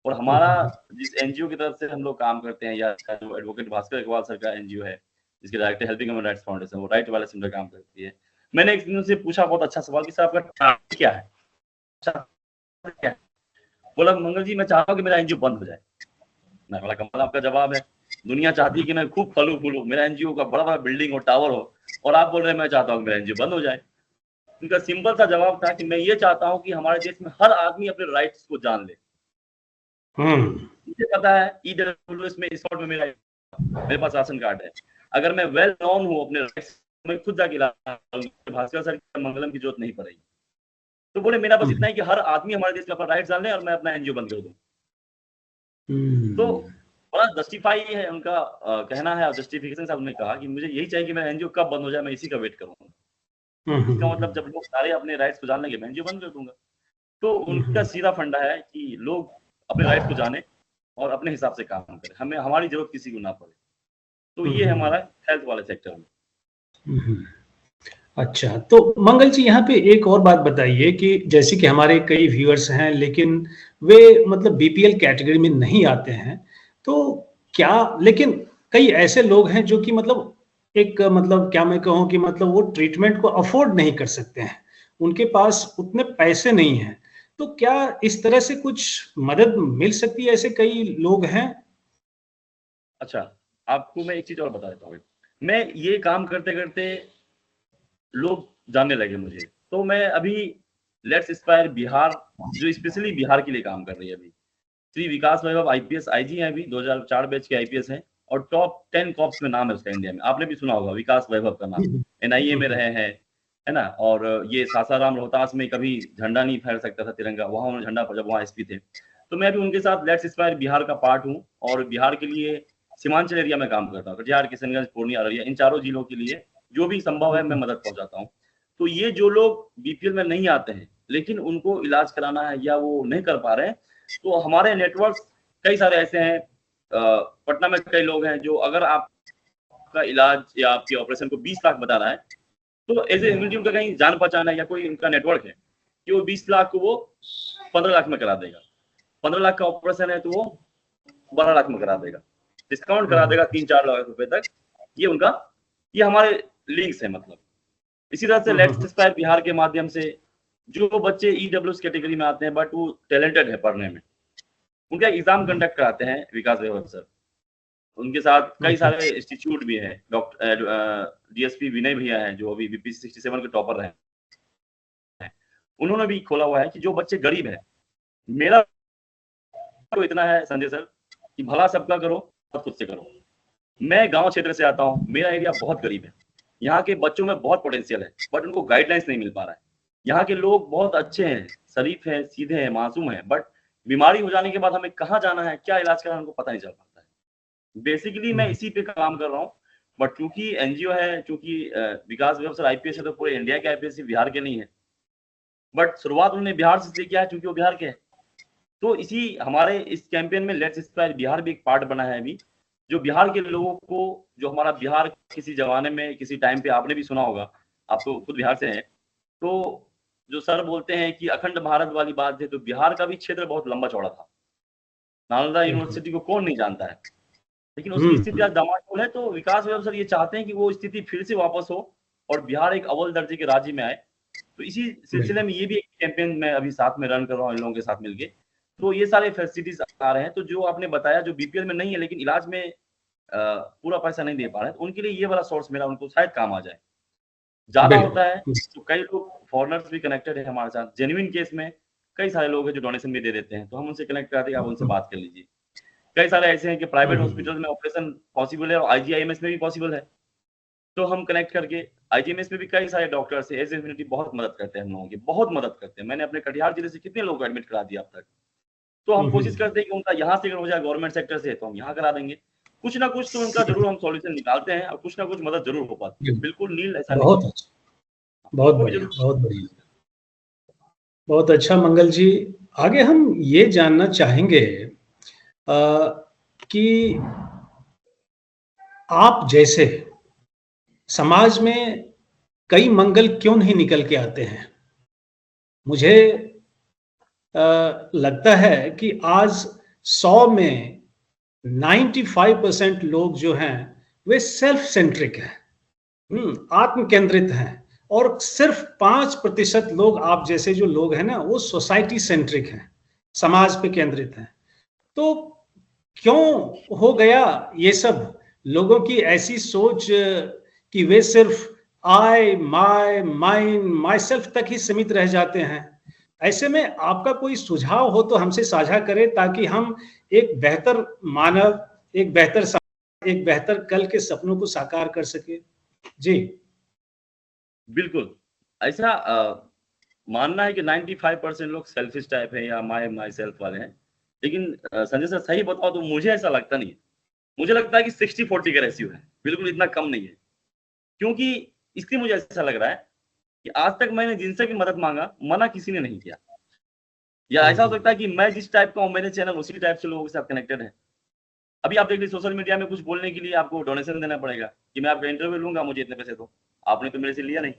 और हुँ, हमारा हुँ, जिस एनजीओ की तरफ से हम लोग काम करते हैं या जो एडवोकेट भास्कर अग्रवाल सर का एनजीओ है, जिसके director helping human rights foundation, वो राइट वायलेशन पे काम करती है। मैंने एक दिन उनसे पूछा बहुत अच्छा सवाल कि सर आपका टारगेट क्या है? अच्छा क्या है? बोला मंगल जी मैं चाहता हूँ कि मेरा एनजीओ बंद हो जाए। मैं बोला कमाल आपका जवाब है। दुनिया चाहती है कि मैं खूब फलूँ-फूलूँ, मेरा एनजीओ का बड़ा-बड़ा बिल्डिंग हो, टावर हो और आप बोल रहे हैं मैं चाहता हूँ कि मेरा एनजीओ बंद हो जाए। उनका सिंपल सा जवाब था कि मैं ये चाहता हूँ कि हमारे देश में हर आदमी अपने राइट्स को जान ले। हुँ। मुझे पता है ईडब्ल्यूएस में स्पॉट में मेरे पास राशन कार्ड है। अगर मैं वेल नोन हूँ अपने राइट्स, मैं खुद जाके ला भास्कर सर की मंगलम की जरूरत नहीं पड़ेगी। तो बोले मेरा बस हुँ, इतना है कि हर आदमी हमारे देश में अपना राइट्स जान ले और मैं अपना एनजीओ बंद कर दूँ। तो हुँ। बड़ा जस्टिफाई है उनका कहना है और जस्टिफिकेशन के साथ उन्होंने कहा कि मुझे यही चाहिए कि मेरा एनजीओ कब बंद हो जाए, मैं इसी का वेट करूँगा। हुँ, हुँ, इसका हुँ, मतलब हुँ। जब लोग सारे अपने राइट्स को जान लेंगे, मैं एनजीओ बंद कर दूँगा। तो हुँ, उनका हुँ। सीधा फंडा है कि लोग अपने राइट्स को जानें और अपने हिसाब से काम करें। हमें हमारी ज़रूरत किसी को ना पड़े। तो हुँ, ये है हुँ, हमारा हेल्थ वाले सेक्टर में। हुँ, हुँ। अच्छा, तो मंगल जी यहाँ पे एक और बात बताइए कि जैसे कि हमारे कई व्यूअर्स हैं लेकिन वे मतलब बीपीएल कैटेगरी में नहीं आते हैं, तो क्या लेकिन कई ऐसे लोग हैं जो कि मतलब एक मतलब क्या मैं कहूँ कि मतलब वो ट्रीटमेंट को अफ़ोर्ड नहीं कर सकते हैं, उनके पास उतने पैसे नहीं हैं, तो क्या इस तरह से कुछ मदद मिल सकती है? ऐसे कई लोग हैं? अच्छा, आपको मैं एक चीज़ और बता देता हूँ। मैं ये काम करते-करते लोग जानने लगे मुझे। तो मैं अभी लेट्स इंस्पायर बिहार, जो स्पेशली बिहार के लिए काम कर रही है अभी। श्री विकास वैभव आईपीएस आईजी हैं अभी, 2004 बैच के आईपीएस हैं और टॉप 10 कॉप्स में नाम है उसका इंडिया में। आपने भी सुना होगा विकास वैभव का नाम। हुँ, हुँ। एनआईए हुँ, में हुँ। रहे हैं, है ना? और ये सासाराम रोहतास में कभी झंडा नहीं फहरा सकता था तिरंगा, वहाँ उन्होंने झंडा जब वहाँ एसपी थे। तो मैं भी उनके साथ लेट्स इंस्पायर बिहार का पार्ट हूँ और बिहार के लिए सीमांचल एरिया में काम करता हूँ। कटिहार, किशनगंज, पूर्णिया, अररिया इन चारों जिलों के लिए जो भी संभव है मैं हुँ, मदद पहुँचाता हूँ। तो ये जो लोग बीपीएल में नहीं आते हैं, लेकिन उनको इलाज कराना है या वो नहीं कर पा रहे हैं, तो हमारे नेटवर्क्स कई सारे ऐसे हैं। पटना में कई लोग हैं जो अगर आपका इलाज या आपके ऑपरेशन को 20 लाख बता रहा है, तो एज़ ए ह्यूमैनिटी उनका कहीं जान-पहचान है या कोई उनका नेटवर्क है, कि वो 20 लाख को वो 15 लाख में करा देगा। 15 लाख का ऑपरेशन है तो वो 12 लाख में करा देगा। डिस्काउंट हुँ, करा हुँ। देगा 3-4 लाख रुपए तक। ये उनका ये हमारे लिंक्स हैं मतलब। इसी तरह से हुँ, हुँ, लेट्स हुँ। इंस्पायर बिहार के माध्यम से जो बच्चे ईडब्ल्यूएस कैटेगरी में आते हैं बट वो टैलेंटेड है पढ़ने में, उनका एग्ज़ाम कंडक्ट कराते हैं विकास वैभव सर। उनके साथ हुँ, कई हुँ। सारे इंस्टीट्यूट भी हैं। डीएसपी विनय भैया हैं जो अभी बीपीएससी 67 के टॉपर रहे हैं। उन्होंने भी खोला हुआ है कि जो बच्चे गरीब हैं, मेरा तो इतना है संजय सर कि भला सबका करो और खुद से करो। मैं गाँव क्षेत्र से आता हूँ, मेरा एरिया बहुत गरीब है। यहाँ के बच्चों में बहुत पोटेंशियल है, बट उनको गाइडलाइंस नहीं मिल पा रहा है। यहाँ के लोग बहुत अच्छे हैं, शरीफ हैं, सीधे हैं, मासूम हैं, बट बीमारी हो जाने के बाद हमें कहाँ जाना है, क्या इलाज कराना है, उनको पता नहीं चल पाता है। बेसिकली हुँ, मैं हुँ। इसी पे काम कर रहा हूँ, बट चूँकि एनजीओ है, चूँकि विकास वैभव सर आईपीएस है, तो पूरे इंडिया के आईपीएस, सिर्फ बिहार के नहीं है। बट शुरुआत उन्होंने बिहार से किया है, चूँकि वो बिहार के हैं। तो इसी हमारे इस कैंपेन में लेट्स इंस्पायर बिहार भी एक पार्ट बना है अभी, जो बिहार के लोगों को, जो हमारा बिहार किसी ज़माने में, किसी टाइम पे आपने भी सुना होगा, आप तो खुद बिहार से हैं, तो जो सर बोलते हैं कि अखंड भारत वाली बात है, तो बिहार का भी क्षेत्र बहुत लंबा-चौड़ा था। नालंदा हुँ, हुँ। यूनिवर्सिटी को कौन नहीं जानता है? लेकिन हुँ, उसकी स्थिति हुँ। आज डामाडोल है, तो विकास वैभव सर ये चाहते हैं कि वो स्थिति फिर से वापस हो और बिहार एक अव्वल दर्जे के राज्य में आए। तो इसी सिलसिले बिल्कुल। में ये भी एक कैंपेन मैं अभी साथ में रन कर रहा हूँ इन लोगों के साथ मिलके। तो ये सारे फैसिलिटीज़ आ रहे हैं, तो जो आपने बताया जो बीपीएल में नहीं है लेकिन इलाज में पूरा पैसा नहीं दे पा रहे हैं, तो उनके लिए ये वाला सोर्स मेरा उनको शायद काम आ जाए। ज़्यादा होता है, बिल्कुल। तो कई लोग फॉरेनर्स भी कनेक्टेड है हमारे साथ। जेन्युइन केस में कई सारे लोग हैं जो डोनेशन भी दे देते हैं, तो हम उनसे कनेक्ट कराते हैं, आप उनसे हुँ, बात कर लीजिए। कई सारे ऐसे हैं कि हुँ, प्राइवेट हुँ, हुँ। हॉस्पिटल में ऑपरेशन पॉसिबल है और आईजीआईएमएस में भी पॉसिबल है। तो हम कनेक्ट करके आईजीएमएस में भी कई सारे डॉक्टर्स हैं, एज़ ए ह्यूमैनिटी बहुत मदद करते हैं हम लोगों की, बहुत मदद करते हैं। मैंने अपने कटिहार जिले से कितने लोगों को एडमिट करा दिया अब तक। तो हम हुँ, कोशिश हुँ। करते हैं कि उनका यहाँ से अगर हो जाए गवर्नमेंट सेक्टर से तो हम यहाँ करा देंगे। कुछ ना कुछ तो उनका ज़रूर हम सॉल्यूशन निकालते हैं और कुछ ना कुछ मदद ज़रूर हो पाती है। बिल्कुल। बिल्कुल नील ऐसा नहीं बहुत है। अच्छा, बहुत कोई भी बढ़िया, ज़रूर बहुत बढ़िया। बहुत अच्छा मंगल जी। आगे हम ये जानना चाहेंगे अ, कि आप जैसे समाज में कई मंगल क्यों नहीं निकल के आते हैं? मुझे लगता है कि आज 100 में 95% लोग जो हैं, वे सेल्फ सेंट्रिक हैं। आत्म केंद्रित हैं और सिर्फ 5% लोग आप जैसे जो लोग हैं ना, वो सोसाइटी सेंट्रिक हैं, समाज पे केंद्रित हैं। तो क्यों हो गया ये सब? लोगों की ऐसी सोच कि वे सिर्फ आई, माय, माइन, माय सेल्फ तक ही सीमित रह जाते हैं। ऐसे में आपका कोई सुझाव हो तो हमसे साझा करें ताकि हम एक बेहतर मानव, एक बेहतर समाज, एक बेहतर कल के सपनों को साकार कर सकें। जी। बिल्कुल। ऐसा मानना है कि 95% लोग सेल्फिश टाइप हैं या माय सेल्फ वाले हैं। लेकिन संजय सर सही बताऊँ तो मुझे ऐसा लगता नहीं है। मुझे लगता है कि 60-40 का रेशियो है। बिल्कुल इतना कम नहीं है। क्योंकि इसलिए मुझे ऐसा लग रहा है कि आज तक मैंने जिनसे भी मदद माँगा, मना किसी ने नहीं किया। या हुँ, ऐसा हो हुँ। सकता है कि मैं जिस टाइप का हूँ, मेरे चैनल उसी टाइप से लोगों के साथ कनेक्टेड है। अभी आप देख लीजिए सोशल मीडिया में कुछ बोलने के लिए आपको डोनेशन देना पड़ेगा कि मैं आपका इंटरव्यू लूँगा, मुझे इतने पैसे दो। आपने तो मेरे से लिया नहीं।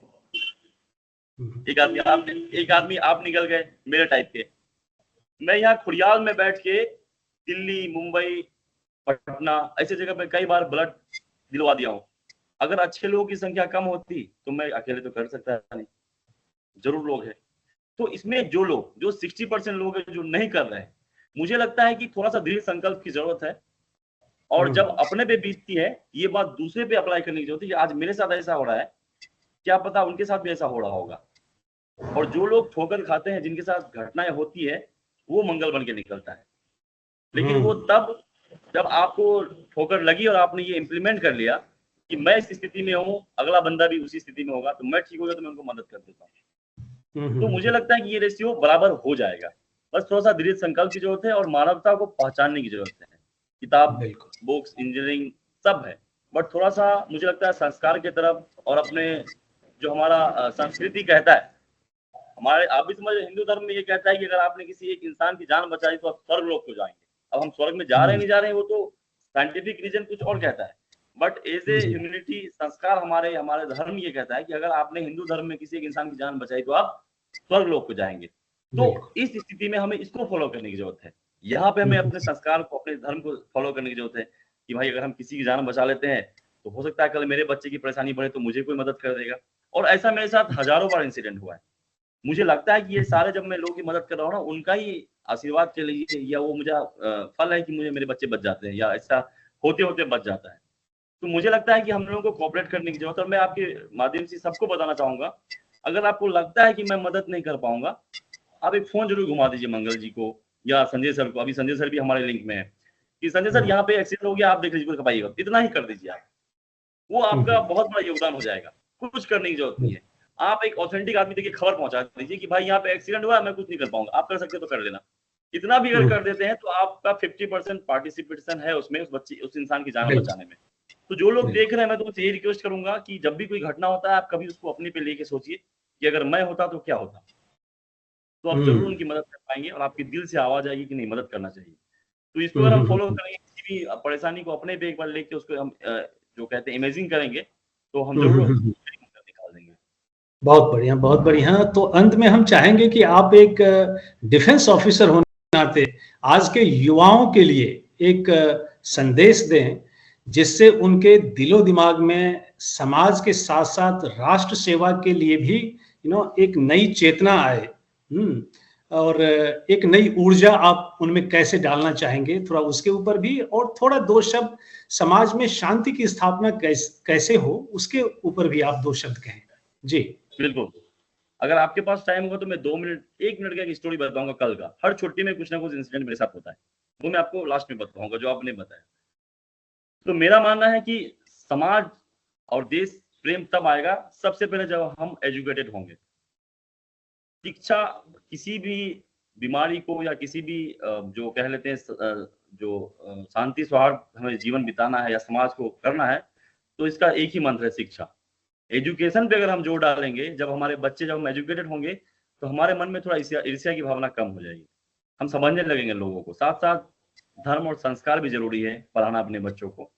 एक आदमी आप निकल गए मेरे टाइप के, मैं यहाँ खुड़ियाल में बैठ के दिल्ली, मुंबई, पटना ऐसी जगह पे कई बार ब्लड दिलवा दिया हूँ। अगर अच्छे लोगों की संख्या कम होती तो मैं अकेले तो कर सकता नहीं, जरूर लोग हैं। तो इसमें जो 60% लोग हैं जो नहीं कर रहे हैं, मुझे लगता है कि थोड़ा सा दृढ़ संकल्प की जरूरत है। और जब अपने पे बीतती है ये बात दूसरे पे अप्लाई करने की जरूरत है कि आज मेरे साथ ऐसा हो रहा है, क्या पता उनके साथ भी ऐसा हो रहा होगा। और जो लोग ठोकर खाते हैं, जिनके साथ घटनाएं होती है, वो मंगल बन के निकलता है। लेकिन वो तब जब आपको ठोकर लगी और आपने ये इम्प्लीमेंट कर लिया कि मैं इस स्थिति में हूँ, अगला बंदा भी उसी स्थिति में होगा, तो मैं ठीक हो गया तो मैं उनको मदद कर देता हूँ। तो मुझे लगता है कि ये रेशियो बराबर हो जाएगा। बस थोड़ा सा दृढ़ संकल्प की जरूरत है और मानवता को पहचानने की जरूरत है। किताब, बुक्स, इंजीनियरिंग सब है, बट थोड़ा सा मुझे लगता है संस्कार की तरफ और अपने जो हमारा संस्कृति कहता है, हमारे आप भी समझ, हिंदू धर्म में ये कहता है कि अगर आपने किसी एक इंसान की जान बचाई तो आप स्वर्ग लोक को जाएंगे। अब हम स्वर्ग में जा रहे हैं नहीं जा रहे हैं वो तो साइंटिफिक रीजन कुछ और कहता है, बट एज ए ह्यूमैनिटी संस्कार हमारे धर्म ये कहता है कि अगर आपने हिंदू धर्म में किसी एक इंसान की जान बचाई तो आप स्वर्ग लोक को जाएंगे। तो इस स्थिति में हमें इसको फॉलो करने की जरूरत है। यहाँ पे हमें अपने संस्कार को, अपने धर्म को फॉलो करने की जरूरत है कि भाई अगर हम किसी की जान बचा लेते हैं तो हो सकता है कल मेरे बच्चे की परेशानी बढ़े तो मुझे कोई मदद कर देगा। और ऐसा मेरे साथ हजारों बार इंसिडेंट हुआ है। मुझे लगता है कि ये सारे जब मैं लोगों की मदद कर रहा हूँ ना, उनका ही आशीर्वाद के लिए या वो मुझे फल है कि मुझे मेरे बच्चे बच जाते हैं या ऐसा होते होते बच जाता है। तो मुझे लगता है कि हम लोगों को कोऑपरेट करने की जरूरत है। और मैं आपके माध्यम से सबको बताना चाहूंगा, अगर आपको लगता है कि मैं मदद नहीं कर पाऊंगा, आप एक फोन जरूर घुमा दीजिए मंगल जी को या संजय सर को। अभी संजय सर भी हमारे लिंक में है कि संजय सर यहाँ पे एक्सीडेंट हो गया, आप देख लीजिए, पाइएगा, इतना ही कर दीजिए आप, वो आपका बहुत बड़ा योगदान हो जाएगा। कुछ करने की जरूरत नहीं है। आप एक ऑथेंटिक आदमी देखिए खबर पहुंचा दीजिए कि भाई यहाँ पे एक्सीडेंट हुआ, मैं कुछ नहीं कर पाऊंगा, आप कर सकते तो कर लेना। इतना भी अगर कर देते हैं तो आपका 50% पार्टिसिपेशन है उसमें, उस इंसान की जान बचाने में। तो जो लोग देख रहे हैं, मैं तो यही रिक्वेस्ट करूंगा कि जब भी कोई घटना होता है आप कभी उसको अपने पे लेके सोचिए कि अगर मैं होता तो क्या होता, तो आप जरूर उनकी मदद कर पाएंगे और आपके दिल से आवाज आएगी कि नहीं, मदद करना चाहिए। तो इसको अगर हम फॉलो करेंगे, किसी भी परेशानी को अपने पे एक बार लेके उसको हम जो कहते हैं इमेजिन करेंगे, तो हम जरूर निकाल देंगे। बहुत बढ़िया, बहुत बढ़िया। तो अंत में हम चाहेंगे कि आप एक डिफेंस ऑफिसर होने के नाते आज के युवाओं के लिए एक संदेश दें, जिससे उनके दिलो दिमाग में समाज के साथ साथ राष्ट्र सेवा के लिए भी एक नई चेतना आए। और एक नई ऊर्जा आप उनमें कैसे डालना चाहेंगे, थोड़ा उसके ऊपर भी, और थोड़ा दो शब्द समाज में शांति की स्थापना कैसे हो उसके ऊपर भी आप दो शब्द कहें। जी बिल्कुल। अगर आपके पास टाइम होगा तो मैं 1 मिनट का एक स्टोरी बताऊंगा कल का। हर छुट्टी में कुछ ना कुछ इंसिडेंट मेरे साथ होता है, वो मैं आपको लास्ट में बताऊंगा जो आपने बताया। तो मेरा मानना है कि समाज और देश प्रेम तब आएगा सबसे पहले जब हम एजुकेटेड होंगे। शिक्षा किसी भी बीमारी को या किसी भी जो कह लेते हैं जो शांति सौहार्द हमें जीवन बिताना है या समाज को करना है, तो इसका एक ही मंत्र है, शिक्षा। एजुकेशन पे अगर हम जोर डालेंगे, जब हमारे बच्चे, जब हम एजुकेटेड होंगे, तो हमारे मन में थोड़ा ईर्ष्या की भावना कम हो जाएगी, हम समझने लगेंगे लोगों को। साथ साथ धर्म और संस्कार भी जरूरी है पढ़ाना अपने बच्चों को।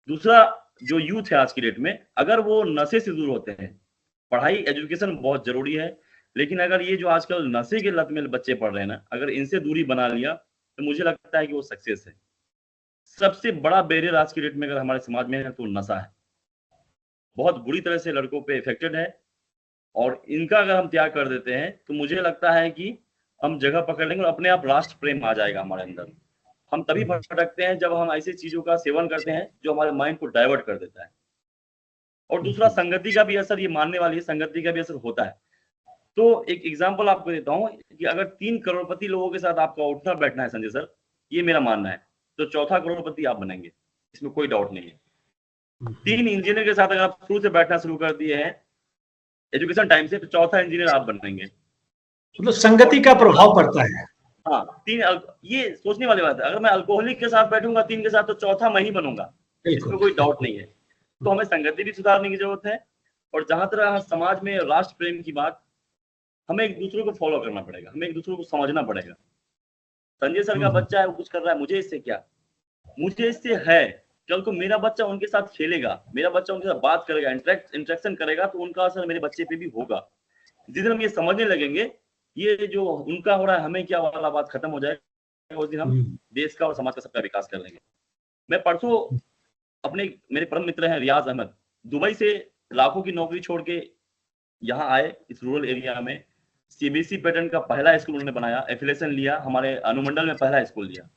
दूसरा, जो यूथ है आज की डेट में, अगर वो नशे से दूर होते हैं, पढ़ाई एजुकेशन बहुत जरूरी है, लेकिन अगर ये जो आजकल नशे के लत में बच्चे पढ़ रहे हैं ना, अगर इनसे दूरी बना लिया तो मुझे लगता है कि वो सक्सेस है। सबसे बड़ा बैरियर आज की डेट में अगर हमारे समाज में है तो नशा है, बहुत बुरी तरह से लड़कों पे इफेक्टेड है। और इनका अगर हम त्याग कर देते हैं तो मुझे लगता है कि हम जगह पकड़ लेंगे और अपने आप राष्ट्र प्रेम आ जाएगा हमारे अंदर। हम तभी भटकते हैं जब हम ऐसी चीजों का सेवन करते हैं जो हमारे माइंड को डाइवर्ट कर देता है। और दूसरा, संगति का भी असर, ये मानने वाली है, संगति का भी असर होता है। तो एक एग्जांपल आपको देता हूँ कि अगर 3 करोड़पति लोगों के साथ आपका उठना बैठना है संजय सर, ये मेरा मानना है, तो चौथा करोड़पति आप बनेंगे, इसमें कोई डाउट नहीं है। 3 इंजीनियर के साथ अगर आप शुरू से बैठना शुरू कर दिए हैं एजुकेशन टाइम से, तो चौथा इंजीनियर आप बनेंगे। मतलब संगति का प्रभाव पड़ता है। हाँ, ये सोचने वाली बात है। अगर मैं अल्कोहलिक के साथ बैठूंगा 3 के साथ, तो चौथा मैं ही बनूंगा, इसमें कोई डाउट नहीं है। तो हमें संगति भी सुधारने की जरूरत है। और जहां तरह समाज में राष्ट्र प्रेम की बात, हमें एक दूसरे को फॉलो करना पड़ेगा, हमें एक दूसरे को समझना पड़ेगा। संजय सर का बच्चा है, वो कुछ कर रहा है, मुझे इससे क्या, मुझे इससे है। कल को मेरा बच्चा उनके साथ खेलेगा, मेरा बच्चा उनके साथ बात करेगा, इंटरेक्शन करेगा, तो उनका असर मेरे बच्चे पे भी होगा। जिस दिन हम ये समझने लगेंगे ये जो उनका हो रहा है हमें क्या वाला बात खत्म हो जाएगा, उस दिन हम देश का और समाज का सबका विकास कर लेंगे। मैं परसों मेरे परम मित्र हैं रियाज अहमद, दुबई से लाखों की नौकरी छोड़ के यहाँ आए इस रूरल एरिया में। सीबीएसई पैटर्न का पहला स्कूल उन्होंने बनाया, एफिलिएशन लिया, हमारे अनुमंडल में पहला स्कूल लिया।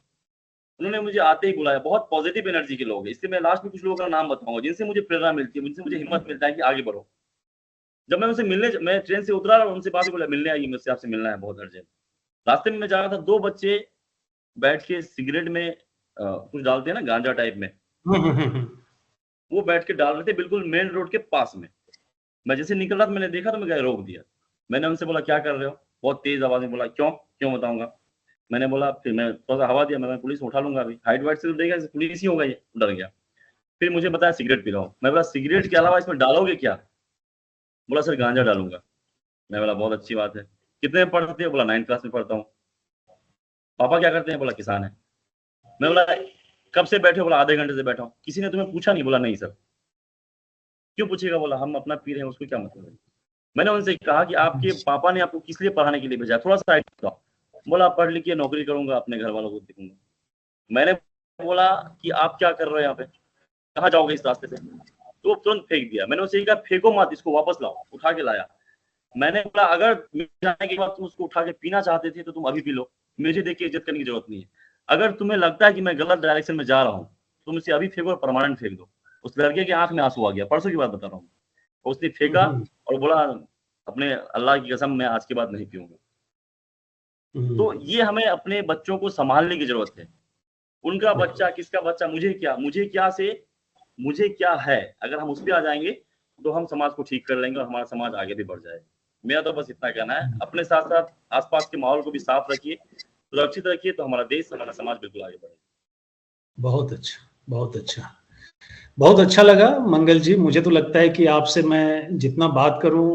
उन्होंने मुझे आते ही बुलाया, बहुत पॉजिटिव एनर्जी के लोग हैं। इससे मैं लास्ट में कुछ लोगों का नाम बताऊंगा जिनसे मुझे प्रेरणा मिलती है, जिनसे मुझे हिम्मत मिलता है कि आगे बढ़ो। जब मैं उनसे मैं ट्रेन से उतरा और उनसे बात बोला, मिलने आइए, मुझसे आपसे मिलना है बहुत अर्जेंट। रास्ते में मैं जा रहा था, 2 बच्चे बैठ के सिगरेट में कुछ डालते हैं ना, गांजा टाइप में, वो बैठ के डाल रहे थे बिल्कुल मेन रोड के पास में। मैं जैसे निकल रहा था, मैंने देखा तो मैं रोक दिया। मैंने उनसे बोला क्या कर रहे हो? बहुत तेज आवाज में बोला क्यों बताऊंगा। मैंने बोला, फिर मैं थोड़ा सा हवा दिया, मैं पुलिस उठा लूंगा अभी, हाइट वाइट से तो देगा पुलिस ही होगा, ये डर गया। फिर मुझे बताया सिगरेट पी रहा हूँ। मैं बोला सिगरेट के अलावा इसमें डालोगे क्या? बोला सर गांजा डालूंगा। मैं बोला बहुत अच्छी बात है। कितने में पढ़ते हो? बोला 9th क्लास में पढ़ता हूँ। पापा क्या करते हैं? बोला किसान है। मैं बोला कब से बैठे हो? बोला आधे घंटे से बैठा हूँ। किसी ने तुम्हें पूछा नहीं? बोला नहीं सर। क्यों पूछेगा? बोला हम अपना पी रहे हैं, उसको क्या मतलब है। मैंने उनसे कहा कि आपके पापा ने आपको किस लिए पढ़ाने के लिए भेजा, थोड़ा सा आइडिया बताओ। बोला पढ़ लिख के नौकरी करूंगा, अपने घर वालों को देखूंगा। मैंने बोला कि आप क्या कर रहे हो यहाँ पे, कहाँ जाओगे इस रास्ते से? तो तुरंत फेंक दिया। मैंने उसे कहा फेंको मत, इसको वापस लाओ। उठा के लाया। मैंने बोला अगर जाने के बाद तुम उसको उठा के पीना चाहते थे तो तुम अभी पी लो, मुझे देख के इज्जत करने की जरूरत नहीं है। अगर तुम्हें लगता है कि मैं गलत डायरेक्शन में जा रहा हूँ, तुम इसे अभी फेंको और परमानेंट फेंक दो। उस लड़के के आंख में आंसू आ गया, परसों की बात बता रहा हूँ। उसने फेंका और बोला अपने अल्लाह की कसम मैं आज के बाद नहीं पीऊंगा। तो ये हमें अपने बच्चों को संभालने की जरूरत है। उनका बच्चा, किसका बच्चा, मुझे क्या है, अगर हम उस पर आ जाएंगे तो हम समाज को ठीक कर लेंगे और हमारा समाज आगे भी बढ़ जाएगा। मेरा तो बस इतना कहना है। अपने साथ साथ आसपास के माहौल को भी साफ रखिए, सुरक्षित रखिए, तो हमारा देश, हमारा समाज बिल्कुल आगे बढ़ेगा। बहुत अच्छा, बहुत अच्छा, बहुत अच्छा लगा मंगल जी। मुझे तो लगता है कि आपसे मैं जितना बात करूं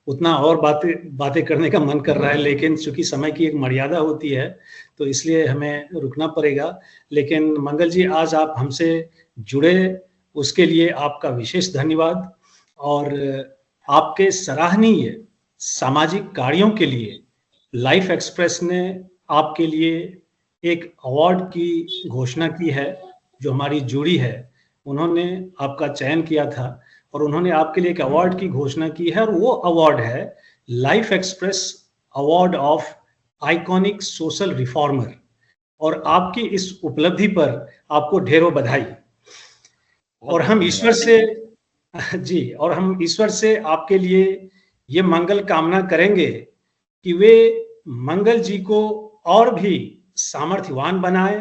उतना और बातें करने का मन कर रहा है, लेकिन चूंकि समय की एक मर्यादा होती है तो इसलिए हमें रुकना पड़ेगा। लेकिन मंगल जी आज आप हमसे जुड़े, उसके लिए आपका विशेष धन्यवाद। और आपके सराहनीय सामाजिक कार्यों के लिए लाइफ एक्सप्रेस ने आपके लिए एक अवार्ड की घोषणा की है। जो हमारी जूरी है उन्होंने आपका चयन किया था और उन्होंने आपके लिए एक अवार्ड की घोषणा की है, और वो अवार्ड है life express award of iconic social reformer. और आपकी इस उपलब्धि पर आपको ढेरों बधाई। और हम ईश्वर से जी, और हम ईश्वर से आपके लिए ये मंगल कामना करेंगे कि वे मंगल जी को और भी सामर्थ्यवान बनाए,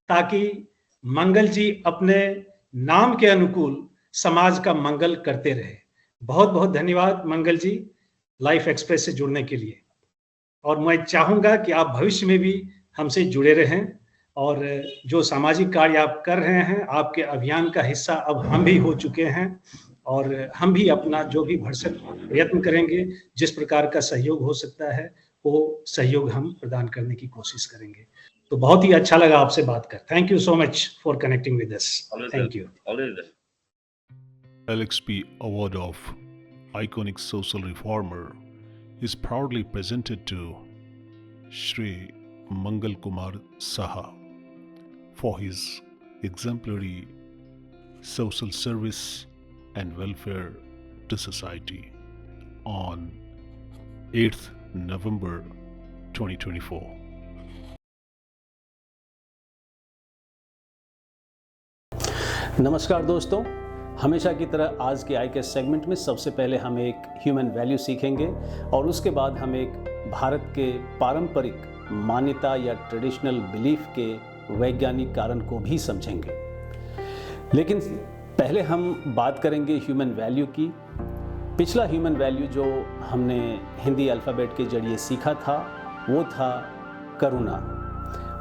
ताकि मंगल जी अपने नाम के अनुकूल समाज का मंगल करते रहे। बहुत बहुत धन्यवाद मंगल जी लाइफ एक्सप्रेस से जुड़ने के लिए। और मैं चाहूंगा कि आप भविष्य में भी हमसे जुड़े रहें, और जो सामाजिक कार्य आप कर रहे हैं, आपके अभियान का हिस्सा अब हम भी हो चुके हैं, और हम भी अपना जो भी भरसक प्रयत्न करेंगे, जिस प्रकार का सहयोग हो सकता है वो सहयोग हम प्रदान करने की कोशिश करेंगे। तो बहुत ही अच्छा लगा आपसे बात कर। Thank you so much for connecting with us. Thank you. LXP Award of Iconic Social Reformer is proudly presented to Shri Mangal Kumar Saha for his exemplary social service and welfare to society on 8th November 2024. नमस्कार दोस्तों, हमेशा की तरह आज के आई के segment में सबसे पहले हम एक ह्यूमन वैल्यू सीखेंगे और उसके बाद हम एक भारत के पारंपरिक मान्यता या ट्रेडिशनल बिलीफ के वैज्ञानिक कारण को भी समझेंगे। लेकिन पहले हम बात करेंगे ह्यूमन वैल्यू की। पिछला ह्यूमन वैल्यू जो हमने हिंदी अल्फ़ाबेट के जरिए सीखा था वो था करुणा,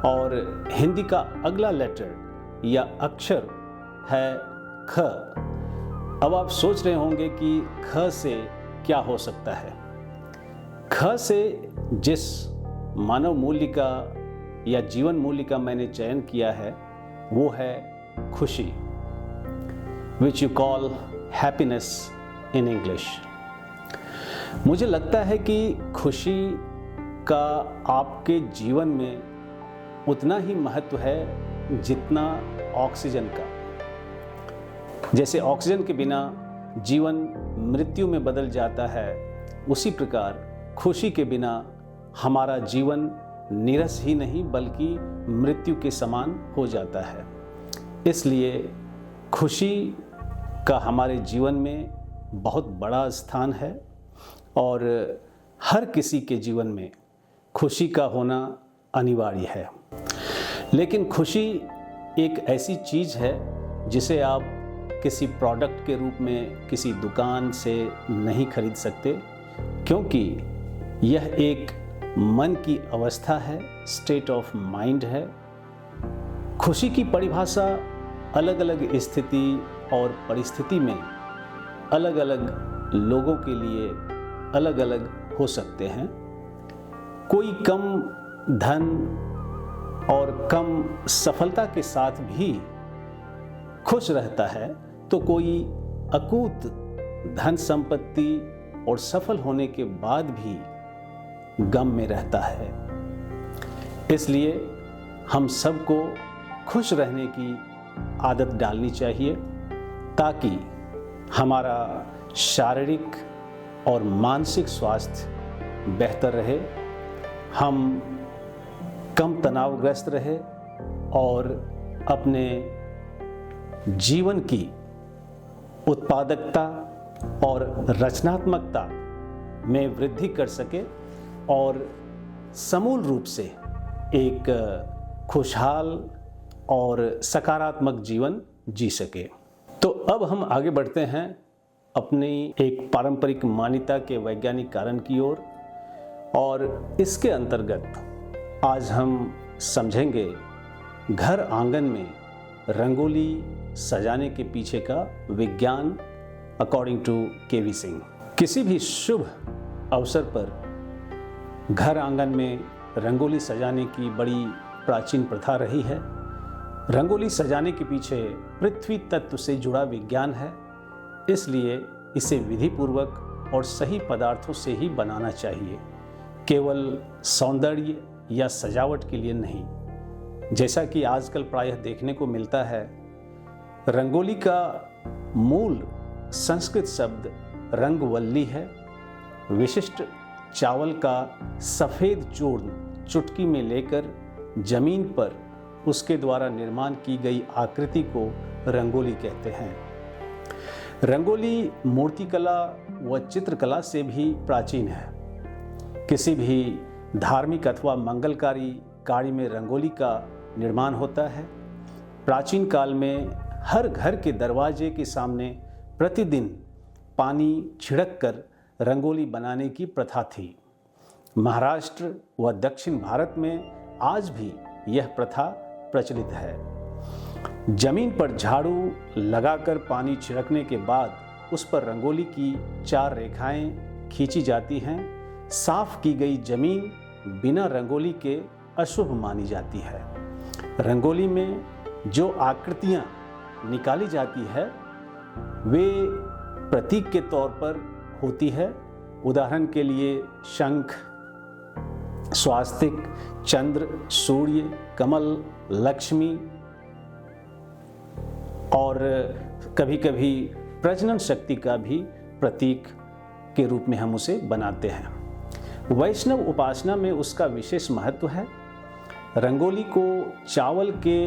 और हिंदी का अगला लेटर या अक्षर है ख। अब आप सोच रहे होंगे कि ख से क्या हो सकता है। ख से जिस मानव मूल्य का या जीवन मूल्य का मैंने चयन किया है वो है खुशी, which you call happiness in English. मुझे लगता है कि खुशी का आपके जीवन में उतना ही महत्व है जितना ऑक्सीजन का। जैसे ऑक्सीजन के बिना जीवन मृत्यु में बदल जाता है, उसी प्रकार खुशी के बिना हमारा जीवन नीरस ही नहीं बल्कि मृत्यु के समान हो जाता है। इसलिए खुशी का हमारे जीवन में बहुत बड़ा स्थान है और हर किसी के जीवन में खुशी का होना अनिवार्य है। लेकिन खुशी एक ऐसी चीज़ है जिसे आप किसी प्रोडक्ट के रूप में किसी दुकान से नहीं खरीद सकते, क्योंकि यह एक मन की अवस्था है, स्टेट ऑफ माइंड है। खुशी की परिभाषा अलग अलग स्थिति और परिस्थिति में अलग अलग लोगों के लिए अलग अलग हो सकते हैं। कोई कम धन और कम सफलता के साथ भी खुश रहता है, तो कोई अकूत धन संपत्ति और सफल होने के बाद भी गम में रहता है। इसलिए हम सबको खुश रहने की आदत डालनी चाहिए ताकि हमारा शारीरिक और मानसिक स्वास्थ्य बेहतर रहे, हम कम तनावग्रस्त रहे और अपने जीवन की उत्पादकता और रचनात्मकता में वृद्धि कर सके और समूल रूप से एक खुशहाल और सकारात्मक जीवन जी सके। तो अब हम आगे बढ़ते हैं अपनी एक पारंपरिक मान्यता के वैज्ञानिक कारण की ओर, और इसके अंतर्गत आज हम समझेंगे घर आंगन में रंगोली सजाने के पीछे का विज्ञान अकॉर्डिंग टू केवी सिंह। किसी भी शुभ अवसर पर घर आंगन में रंगोली सजाने की बड़ी प्राचीन प्रथा रही है। रंगोली सजाने के पीछे पृथ्वी तत्व से जुड़ा विज्ञान है, इसलिए इसे विधिपूर्वक और सही पदार्थों से ही बनाना चाहिए, केवल सौंदर्य या सजावट के लिए नहीं। जैसा कि आजकल प्रायः देखने को मिलता है, रंगोली का मूल संस्कृत शब्द रंगवल्ली है। विशिष्ट चावल का सफ़ेद चूर्ण चुटकी में लेकर जमीन पर उसके द्वारा निर्माण की गई आकृति को रंगोली कहते हैं। रंगोली मूर्तिकला व चित्रकला से भी प्राचीन है। किसी भी धार्मिक अथवा मंगलकारी कार्य में रंगोली का निर्माण होता है। प्राचीन काल में हर घर के दरवाजे के सामने प्रतिदिन पानी छिड़क कर रंगोली बनाने की प्रथा थी। महाराष्ट्र व दक्षिण भारत में आज भी यह प्रथा प्रचलित है। जमीन पर झाड़ू लगाकर पानी छिड़कने के बाद उस पर रंगोली की 4 रेखाएं खींची जाती हैं। साफ की गई जमीन बिना रंगोली के अशुभ मानी जाती है। रंगोली में जो आकृतियां निकाली जाती है वे प्रतीक के तौर पर होती है। उदाहरण के लिए शंख, स्वास्तिक, चंद्र, सूर्य, कमल, लक्ष्मी और कभी कभी प्रजनन शक्ति का भी प्रतीक के रूप में हम उसे बनाते हैं। वैष्णव उपासना में उसका विशेष महत्व है। रंगोली को चावल के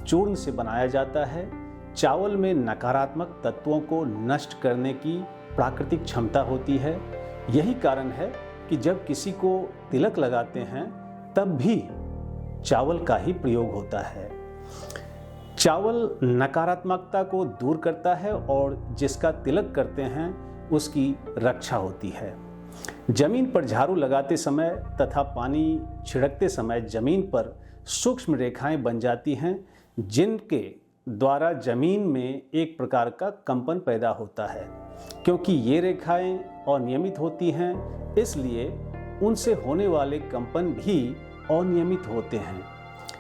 चूर्ण से बनाया जाता है। चावल में नकारात्मक तत्वों को नष्ट करने की प्राकृतिक क्षमता होती है। यही कारण है कि जब किसी को तिलक लगाते हैं तब भी चावल का ही प्रयोग होता है। चावल नकारात्मकता को दूर करता है और जिसका तिलक करते हैं उसकी रक्षा होती है। जमीन पर झाड़ू लगाते समय तथा पानी छिड़कते समय जमीन पर सूक्ष्म रेखाएं बन जाती हैं, जिनके द्वारा जमीन में एक प्रकार का कंपन पैदा होता है। क्योंकि ये रेखाएं अनियमित होती हैं, इसलिए उनसे होने वाले कंपन भी अनियमित होते हैं।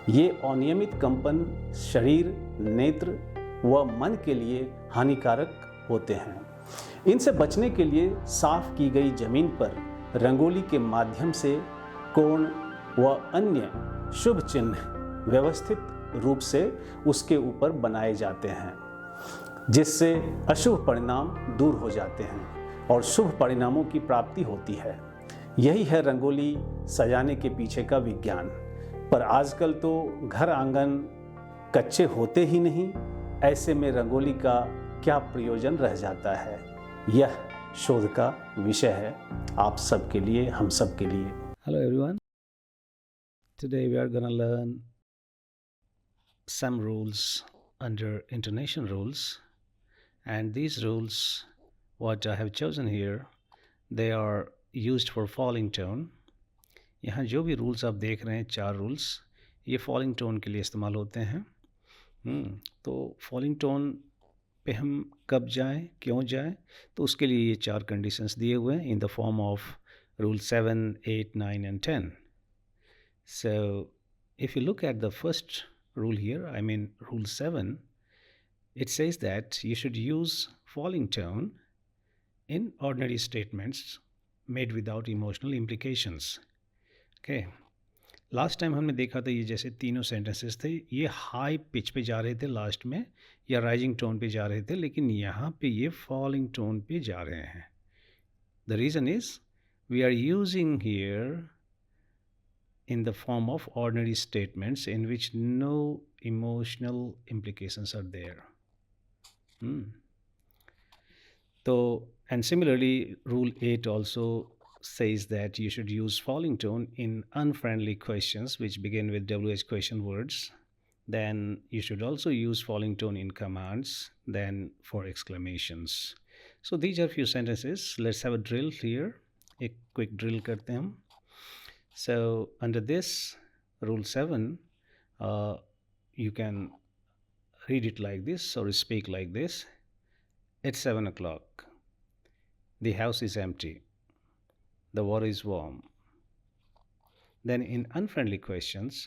ये अनियमित कंपन शरीर, नेत्र व मन के लिए हानिकारक होते हैं। इनसे बचने के लिए साफ की गई जमीन पर रंगोली के माध्यम से कोण व अन्य शुभ चिन्ह व्यवस्थित रूप से उसके ऊपर बनाए जाते हैं, जिससे अशुभ परिणाम दूर हो जाते हैं और शुभ परिणामों की प्राप्ति होती है। यही है रंगोली सजाने के पीछे का विज्ञान। पर आजकल तो घर आंगन कच्चे होते ही नहीं, ऐसे में रंगोली का क्या प्रयोजन रह जाता है? यह शोध का विषय है आप सबके लिए, हम सब के लिए। Hello everyone, today we are gonna learn some rules under intonation rules, and these rules what I have chosen here, they are used for falling tone. यहाँ जो भी रूल्स आप देख रहे हैं, 4 रूल्स, ये फॉलिंग टोन के लिए इस्तेमाल होते हैं। तो फॉलिंग टोन पे हम कब जाएं, क्यों जाएं, तो उसके लिए ये 4 कंडीशंस दिए हुए हैं in the form of rule 7, 8, 9 and 10. So if you look at the first rule here, I mean rule 7, it says that you should use falling tone in ordinary statements made without emotional implications. Okay, last time हमने देखा था ये जैसे तीनों sentences थे, ये high pitch पे जा रहे थे लास्ट में, या राइजिंग टोन पे जा रहे थे, लेकिन यहाँ पे ये फॉलिंग टोन पे जा रहे हैं। The reason is we are using here in the form of ordinary statements in which no emotional implications are there. So, and similarly, Rule 8 also says that you should use falling tone in unfriendly questions which begin with WH question words. Then you should also use falling tone in commands, then for exclamations. So these are few sentences. Let's have a drill here. एक quick drill करते हैं हम. So under this rule 7, you can read it like this or speak like this. It's 7 o'clock. The house is empty. The water is warm. Then in unfriendly questions,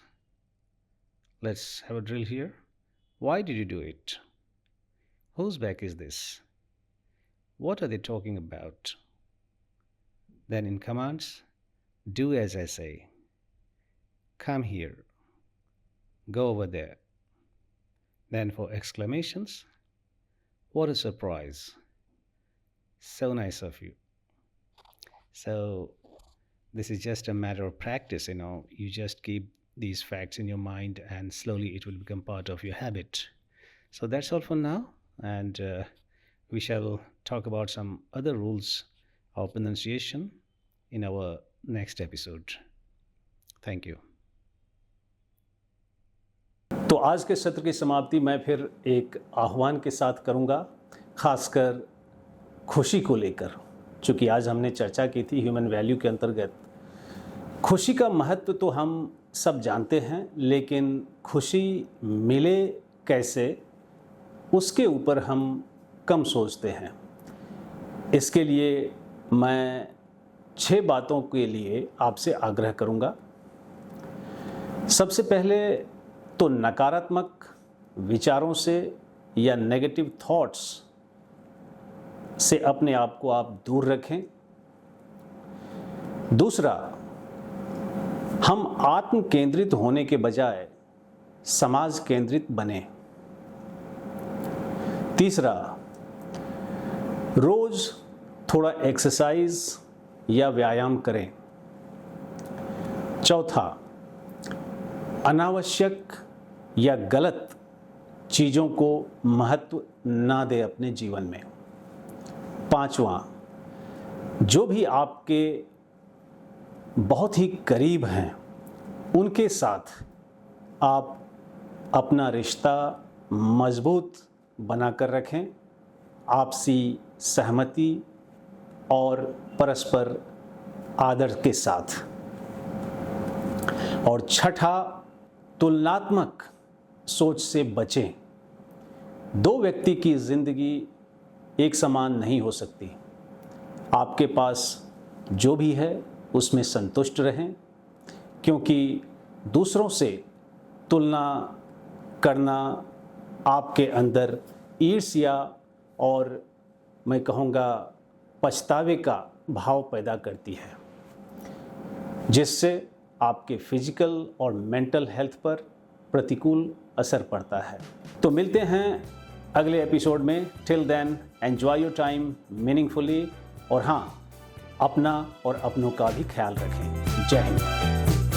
let's have a drill here. Why did you do it? Whose bag is this? What are they talking about? Then in commands, do as I say. Come here. Go over there. Then for exclamations, what a surprise. So nice of you. So this is just a matter of practice, you just keep these facts in your mind and slowly it will become part of your habit. So that's all for now, and we shall talk about some other rules of pronunciation in our next episode. Thank you. तो आज के सत्र की समाप्ति मैं फिर एक आह्वान के साथ करूंगा, खासकर खुशी को लेकर, चूँकि आज हमने चर्चा की थी ह्यूमन वैल्यू के अंतर्गत। खुशी का महत्व तो हम सब जानते हैं, लेकिन खुशी मिले कैसे, उसके ऊपर हम कम सोचते हैं। इसके लिए मैं 6 बातों के लिए आपसे आग्रह करूंगा। सबसे पहले तो नकारात्मक विचारों से या नेगेटिव थॉट्स से अपने आप को आप दूर रखें। दूसरा, हम आत्म केंद्रित होने के बजाय समाज केंद्रित बने। तीसरा, रोज थोड़ा एक्सरसाइज या व्यायाम करें। चौथा, अनावश्यक या गलत चीज़ों को महत्व ना दें अपने जीवन में। पांचवा, जो भी आपके बहुत ही करीब हैं उनके साथ आप अपना रिश्ता मजबूत बनाकर रखें, आपसी सहमति और परस्पर आदर के साथ। और छठा, तुलनात्मक सोच से बचें। 2 व्यक्ति की ज़िंदगी एक समान नहीं हो सकती। आपके पास जो भी है उसमें संतुष्ट रहें, क्योंकि दूसरों से तुलना करना आपके अंदर ईर्ष्या और मैं कहूँगा पछतावे का भाव पैदा करती है, जिससे आपके फिजिकल और मेंटल हेल्थ पर प्रतिकूल असर पड़ता है। तो मिलते हैं अगले एपिसोड में। Till then enjoy your time meaningfully, और हाँ, अपना और अपनों का भी ख्याल रखें। जय हिंद।